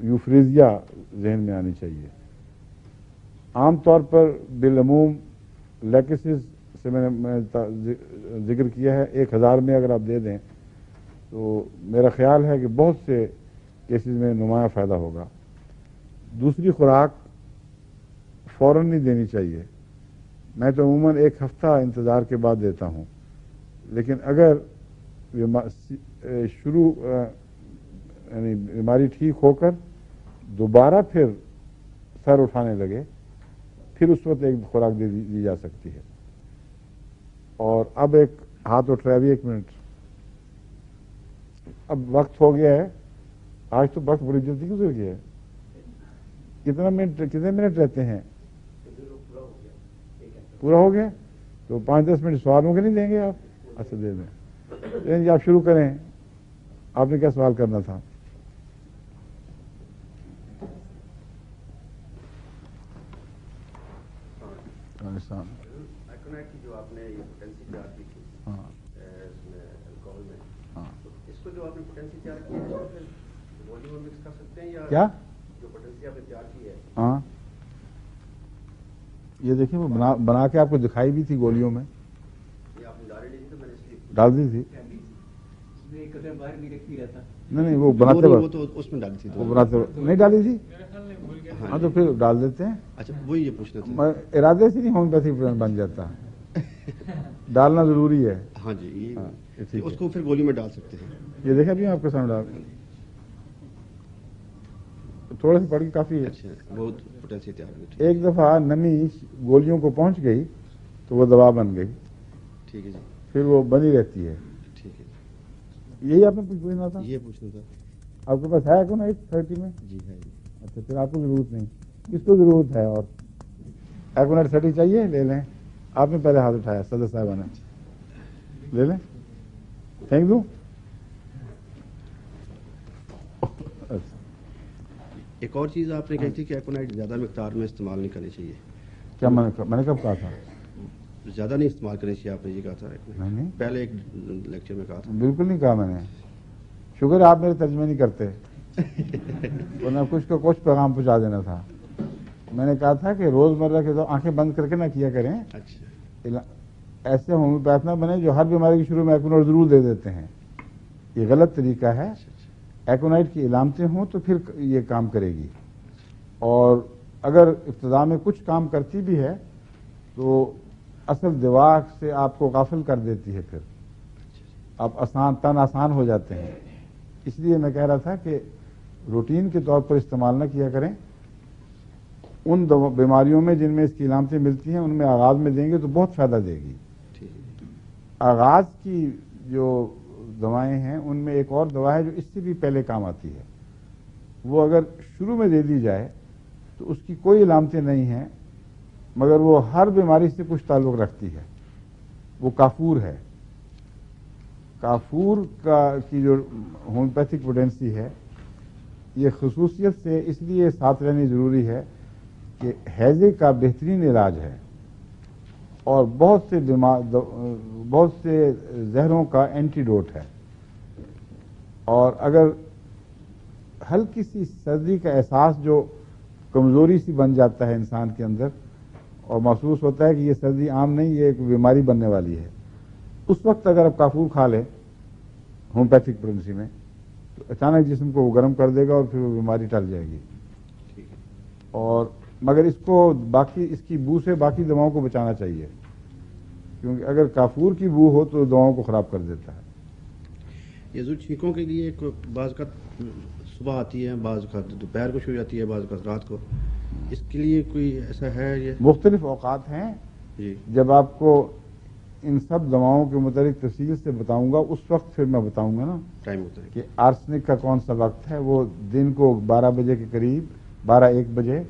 یوفریزیا ذہن میں آنی چاہیے. عام طور پر بالعموم لیکسس سے میں نے ذکر کیا ہے 1000 میں اگر آپ دے دیں تو میرا خیال ہے کہ بہت سے کیسز میں نمایاں فائدہ ہوگا. دوسری خوراک فوراً نہیں دینی چاہیے. میں تو عموماً 1 ہفتہ انتظار کے بعد دیتا ہوں، لیکن اگر بیماری ٹھیک ہو کر دوبارہ پھر سر اٹھانے لگے پھر اس وقت ایک خوراک دی جا سکتی ہے. اور اب ایک ہاتھ اٹھ رہا ہے ابھی 1 منٹ. اب وقت ہو گیا ہے. آج تو وقت بڑی جلدی گزر گیا ہے. کتنے منٹ رہتے ہیں؟ پورا ہو گیا. تو 5-10 منٹ سوالوں کے نہیں دیں گے آپ؟ اچھا دے دیں. جی آپ شروع کریں. آپ نے کیا سوال کرنا تھا؟ جو آپ نے یہ پوٹینسی تیار کی تھی اس میں الکوہل میں، اس کو جو آپ نے پوٹینسی تیار کی ہے اس کو پھر گولیوں میں مکس کر سکتے ہیں یا کیا؟ جو پوٹینسی آپ نے تیار کی ہے ہاں یہ دیکھیں وہ بنا کے آپ کو دکھائی بھی تھی گولیوں میں. یہ آپ نے ڈالی نہیں تھی تو میں نے اس لیے ڈال دی تھی. باہر نہیں رکھتی رہتا. نہیں وہ بناتے وہ تو اس میں ڈالی تھی وہ بناتے نہیں ڈالی تھی. ہاں تو پھر ڈال دیتے ہیں. اچھا وہی یہ پوچھنا تھا. ارادے سے نہیں ہومیوپیتھک بن جاتا. ڈالنا ضروری ہے. ہاں جی اس کو پھر گولی میں ڈال سکتے ہیں. یہ دیکھا بھی آپ کے سامنے ڈال تھوڑا سا پڑ کے کافی ہے. اچھا بہت پوٹینسی تیار ہوئی. ایک دفعہ نمی گولیوں کو پہنچ گئی تو وہ دوا بن گئی. ٹھیک ہے جی. پھر وہ بنی رہتی ہے. ٹھیک ہے. یہی آپ نے پوچھنا تھا. یہ پوچھنا تھا. آپ کے پاس ہے کون 30 میں؟ جی ہے. اچھا پھر آپ کو ضرورت نہیں. کس کو ضرورت ہے؟ اور ایکونیٹ 30 چاہیے لے لیں. آپ نے پہلے ہاتھ اٹھایا صدر صاحبہ نے. لے لیں. پھینک دوں؟ ایک اور چیز آپ نے کہی تھی کہ ایکونائٹ زیادہ مقدار میں استعمال نہیں کرنی چاہیے. کیا میں نے کب کہا تھا؟ زیادہ نہیں استعمال کرنی چاہیے آپ نے یہ کہا تھا. نہیں پہلے ایک لیکچر میں کہا تھا. بالکل نہیں کہا میں نے. شکر ہے آپ میرے ترجمے نہیں کرتے ورنہ کچھ کو کچھ پیغام پہنچا دینا تھا. میں نے کہا تھا کہ روزمرہ کے تو آنکھیں بند کر کے نہ کیا کریں. اچھا ایسے ہومیوپیتھ نہ بنے جو ہر بیماری کے شروع میں ایکونائٹ ضرور دے دیتے ہیں. یہ غلط طریقہ ہے. ایکونائٹ کی علامتیں ہوں تو پھر یہ کام کرے گی. اور اگر ابتدا میں کچھ کام کرتی بھی ہے تو اصل دوا سے آپ کو غافل کر دیتی ہے. پھر آپ آسان ہو جاتے ہیں. اس لیے میں کہہ رہا تھا کہ روٹین کے طور پر استعمال نہ کیا کریں. ان بیماریوں میں جن میں اس کی علامتیں ملتی ہیں ان میں آغاز میں دیں گے تو بہت فائدہ دے گی. آغاز کی جو دوائیں ہیں ان میں ایک اور دوا ہے جو اس سے بھی پہلے کام آتی ہے. وہ اگر شروع میں دے دی جائے تو اس کی کوئی علامتیں نہیں ہیں مگر وہ ہر بیماری سے کچھ تعلق رکھتی ہے. وہ کافور ہے. کافور کی جو ہومیوپیتھک پوٹینسی ہے یہ خصوصیت سے اس لیے ساتھ رہنی ضروری ہے کہ ہیضے کا بہترین علاج ہے اور بہت سے زہروں کا اینٹیڈوٹ ہے. اور اگر ہلکی سی سردی کا احساس جو کمزوری سی بن جاتا ہے انسان کے اندر اور محسوس ہوتا ہے کہ یہ سردی عام نہیں یہ ایک بیماری بننے والی ہے، اس وقت اگر آپ کافور کھا لیں ہومیوپیتھک پوٹینسی میں تو اچانک جسم کو وہ گرم کر دے گا اور پھر وہ بیماری ٹل جائے گی. اور مگر اس کی بو سے باقی دواؤں کو بچانا چاہیے کیونکہ اگر کافور کی بو ہو تو دواؤں کو خراب کر دیتا ہے. یہ جو چھینکوں کے لیے بعض کا صبح آتی ہے، بعض کا دوپہر کو شروع ہوتی ہے، بعض کا رات کو، اس کے لیے کوئی ایسا ہے؟ یہ مختلف اوقات ہیں. جب آپ کو ان سب دواؤں کے متعلق تفصیل سے بتاؤں گا اس وقت پھر میں بتاؤں گا نا ٹائم ہوتا ہے کہ آرسنک کا کون سا وقت ہے. وہ دن کو 12 بجے کے قریب، 12-1 بجے،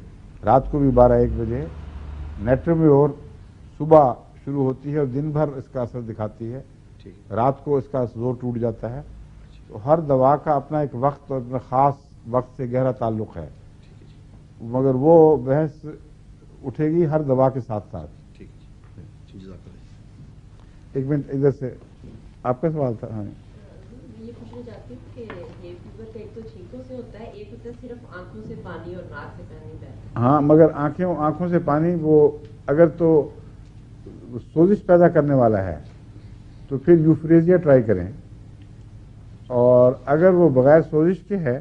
رات کو بھی 12-1 بجے. نیٹرمیور صبح شروع ہوتی ہے اور دن بھر اس کا اثر دکھاتی ہے، رات کو اس کا زور ٹوٹ جاتا ہے. تو ہر دوا کا اپنا ایک وقت اور اپنا خاص وقت سے گہرا تعلق ہے مگر وہ بحث اٹھے گی ہر دوا کے ساتھ ساتھ. ایک منٹ ادھر سے آپ کا سوال تھا. ہاں یہ پوچھنا چاہتی ہوں کہ یہ فیور کا ایک تو چھینکوں سے ہوتا ہے، ایک ہوتا ہے صرف آنکھوں سے پانی اور ناک سے پانی بہتا ہے. ہاں مگر آنکھوں سے پانی وہ اگر تو سوزش پیدا کرنے والا ہے تو پھر یوفریزیا ٹرائی کریں. اور اگر وہ بغیر سوزش کے ہے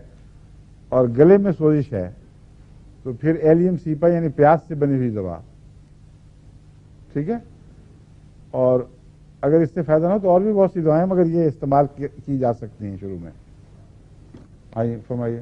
اور گلے میں سوزش ہے تو پھر ایلیم سیپا یعنی پیاز سے بنی ہوئی دوا. ٹھیک ہے. اور اگر اس سے فائدہ نہ ہو تو اور بھی بہت سی دوائیں مگر یہ استعمال کی جا سکتی ہیں شروع میں. آئیے فرمائیے.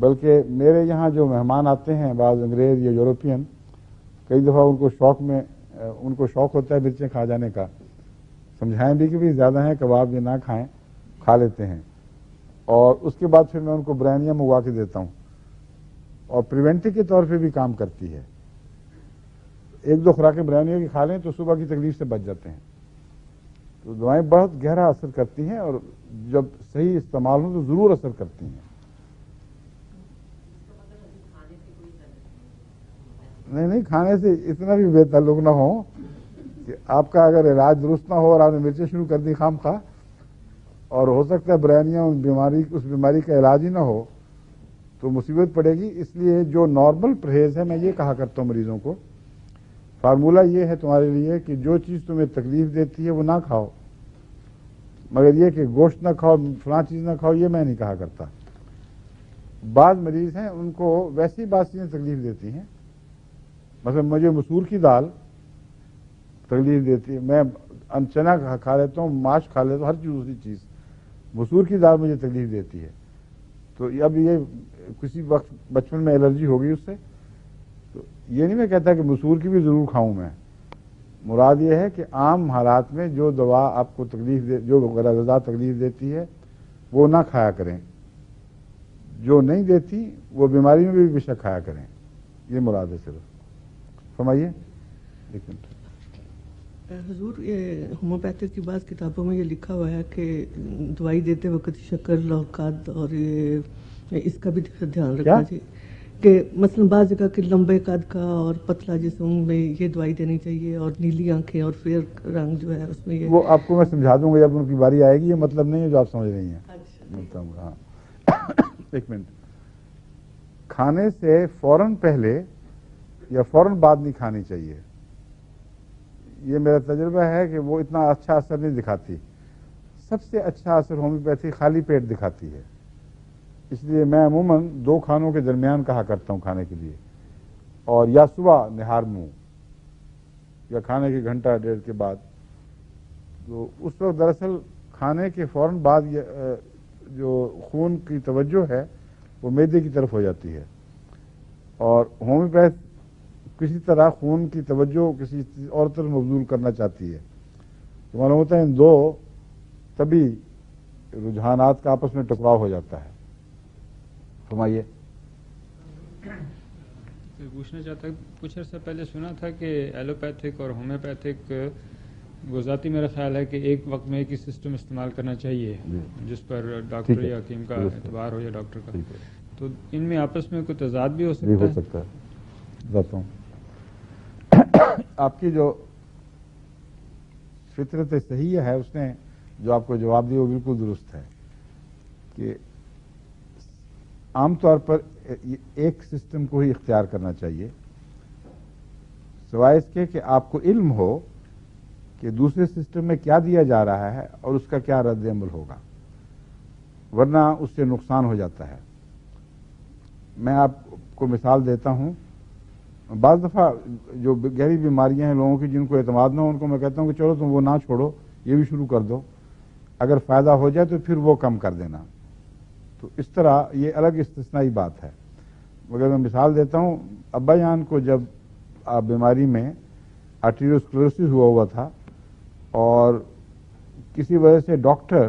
بلکہ میرے یہاں جو مہمان آتے ہیں بعض انگریز یا یورپین، کئی دفعہ ان کو شوق ہوتا ہے مرچیں کھا جانے کا، سمجھائیں بھی کہ بھی زیادہ ہیں کباب یہ نہ کھائیں، کھا لیتے ہیں، اور اس کے بعد پھر میں ان کو برانیاں منگوا کے دیتا ہوں، اور پریونٹو کے طور پہ بھی کام کرتی ہے۔ ایک دو خوراکیں برانیوں کی کھا لیں تو صبح کی تکلیف سے بچ جاتے ہیں۔ تو دوائیں بہت گہرا اثر کرتی ہیں، اور جب صحیح استعمال ہوں تو ضرور اثر کرتی ہیں۔ نہیں، کھانے سے اتنا بھی بے تعلق نہ ہو کہ آپ کا اگر علاج درست نہ ہو اور آپ نے مرچیں شروع کر دی خام خواہ، اور ہو سکتا ہے برانیاں اس بیماری کا علاج ہی نہ ہو تو مصیبت پڑے گی۔ اس لیے جو نارمل پرہیز ہے، میں یہ کہا کرتا ہوں مریضوں کو، فارمولہ یہ ہے تمہارے لیے کہ جو چیز تمہیں تکلیف دیتی ہے وہ نہ کھاؤ، مگر یہ کہ گوشت نہ کھاؤ، فلاں چیز نہ کھاؤ، یہ میں نہیں کہا کرتا۔ بعض مریض ہیں ان کو ویسی بات چیزیں تکلیف دیتی ہیں، مثلا مجھے مسور کی دال تکلیف دیتی ہے، میں چنا کھا لیتا ہوں، ماش کھا لیتا ہوں، ہر چیز دوسری چیز، مسور کی دال مجھے تکلیف دیتی ہے، تو اب یہ کسی وقت بچپن میں الرجی ہو گئی اس سے، تو یہ نہیں میں کہتا کہ مسور کی بھی ضرور کھاؤں میں، مراد یہ ہے کہ عام حالات میں جو دوا آپ کو جو غذا تکلیف دیتی ہے وہ نہ کھایا کریں، جو نہیں دیتی وہ بیماری میں بھی بے شک کھایا کریں، یہ مراد ہے صرف۔ فرمائیے۔ ایک منٹ۔ حضور، یہ ہومیوپیتھک کی بعض کتابوں میں یہ لکھا ہوا ہے کہ دوائی دیتے وقت شکر، لوکاد اور اس کا بھی دھیان رکھنا چاہیے، کہ مثلا بعض جگہ کہ لمبے قد کا اور پتلا جسم میں یہ دوائی دینی چاہیے، اور نیلی آنکھیں اور فیئر رنگ جو ہے اس میں یہ، وہ آپ کو میں سمجھا دوں گا جب ان کی باری آئے گی، یہ مطلب نہیں ہے جو آپ سمجھ رہی ہیں۔ ہاں، ایک منٹ۔ کھانے سے فوراً پہلے یا فوراً بعد نہیں کھانی چاہیے، یہ میرا تجربہ ہے کہ وہ اتنا اچھا اثر نہیں دکھاتی۔ سب سے اچھا اثر ہومیوپیتھی خالی پیٹ دکھاتی ہے، اس لیے میں عموماً 2 کھانوں کے درمیان کہا کرتا ہوں کھانے کے لیے، اور یا صبح نہار منہ یا کھانے کے گھنٹہ ڈیڑھ کے بعد، تو اس وقت دراصل کھانے کے فوراً بعد جو خون کی توجہ ہے وہ معدے کی طرف ہو جاتی ہے، اور ہومیوپیتھ کسی طرح خون کی توجہ کسی اور طرف مبذول کرنا چاہتی ہے، تو معلوم ہوتا ہے ان 2 طبی رجحانات کا آپس میں ٹکراؤ ہو جاتا ہے۔ فرمائیے۔ پوچھنا چاہتا ہوں، کچھ عرصہ پہلے سنا تھا کہ ایلوپیتھک اور ہومیوپیتھک وہ ذاتی میرا خیال ہے کہ ایک وقت میں ایک ہی سسٹم استعمال کرنا چاہیے، جس پر ڈاکٹر یا حکیم کا اعتبار ہو یا ڈاکٹر کا، تو ان میں آپس میں کوئی تضاد بھی ہو سکتا ہے؟ بتاتا ہوں، آپ کی جو فطرت صحیح ہے اس نے جو آپ کو جواب دیا وہ بالکل درست ہے، کہ عام طور پر ایک سسٹم کو ہی اختیار کرنا چاہیے، سوائے اس کے کہ آپ کو علم ہو کہ دوسرے سسٹم میں کیا دیا جا رہا ہے اور اس کا کیا رد عمل ہوگا، ورنہ اس سے نقصان ہو جاتا ہے۔ میں آپ کو مثال دیتا ہوں، بعض دفعہ جو گہری بیماریاں ہیں لوگوں کی جن کو اعتماد نہ ہو، ان کو میں کہتا ہوں کہ چلو تم وہ نہ چھوڑو، یہ بھی شروع کر دو، اگر فائدہ ہو جائے تو پھر وہ کم کر دینا، تو اس طرح یہ الگ استثنائی بات ہے۔ مگر میں مثال دیتا ہوں، ابا جان کو جب بیماری میں آرٹیریوسکلروسس ہوا تھا، اور کسی وجہ سے ڈاکٹر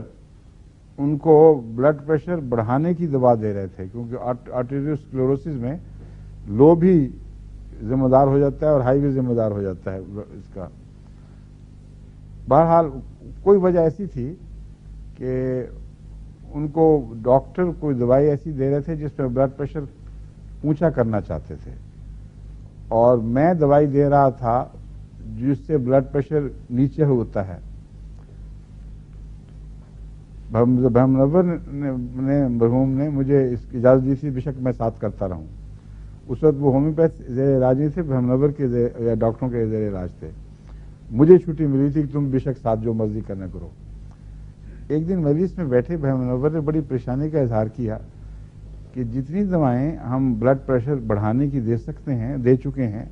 ان کو بلڈ پریشر بڑھانے کی دوا دے رہے تھے، کیونکہ آرٹیریوسکلروسس میں لو بھی ذمہ دار ہو جاتا ہے اور ہائی بھی ذمہ دار ہو جاتا ہے اس کا۔ بہرحال کوئی وجہ ایسی تھی کہ ان کو ڈاکٹر کوئی دوائی ایسی دے رہے تھے جس میں بلڈ پریشر اونچا کرنا چاہتے تھے، اور میں دوائی دے رہا تھا جس سے بلڈ پریشر نیچے ہوتا ہے۔ بہم نور نے مرحوم نے مجھے اس کی اجازت دی تھی، بے شک میں ساتھ کرتا رہوں۔ اس وقت وہ ہومیوپیتھ زیر علاج نہیں تھے، بہم نور کے یا ڈاکٹروں کے زیر علاج تھے، مجھے چھٹی ملی تھی کہ تم بے شک ساتھ جو مرضی کرنا کرو۔ ایک دن مجلس میں بیٹھے بہم نور نے بڑی پریشانی کا اظہار کیا کہ جتنی دوائیں ہم بلڈ پریشر بڑھانے کی دے سکتے ہیں دے چکے ہیں،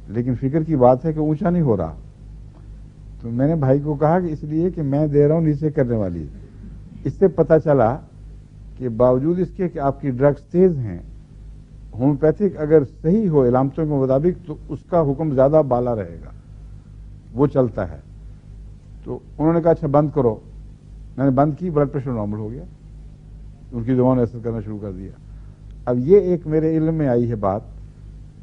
لیکن فکر کی بات ہے کہ اونچا نہیں ہو رہا۔ تو میں نے بھائی کو کہا کہ اس لیے کہ میں دے رہا ہوں نیچے کرنے والی۔ اس سے پتہ چلا کہ باوجود اس کے کہ آپ کی ڈرگس تیز ہیں، ہومیوپیتھک اگر صحیح ہو علامتوں کے مطابق تو اس کا حکم زیادہ بالا رہے گا، وہ چلتا ہے. تو انہوں نے کہا اچھا بند کرو، میں نے بند کی، بلڈ پریشر نارمل ہو گیا، ان کی دواؤں نے اثر کرنا شروع کر دیا. اب یہ ایک میرے علم میں آئی ہے بات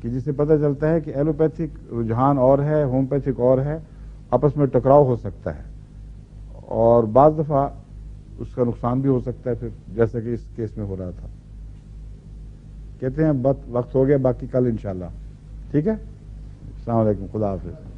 کہ جس سے پتہ چلتا ہے کہ ایلوپیتھک رجحان اور ہے، ہومیوپیتھک اور ہے، آپس میں ٹکراؤ ہو سکتا ہے اور بعض دفعہ اس کا نقصان بھی ہو سکتا ہے، پھر جیسا کہ اس کیس میں ہو رہا تھا. کہتے ہیں وقت ہو گیا، باقی کل انشاءاللہ. ٹھیک ہے، السلام علیکم، خدا حافظ.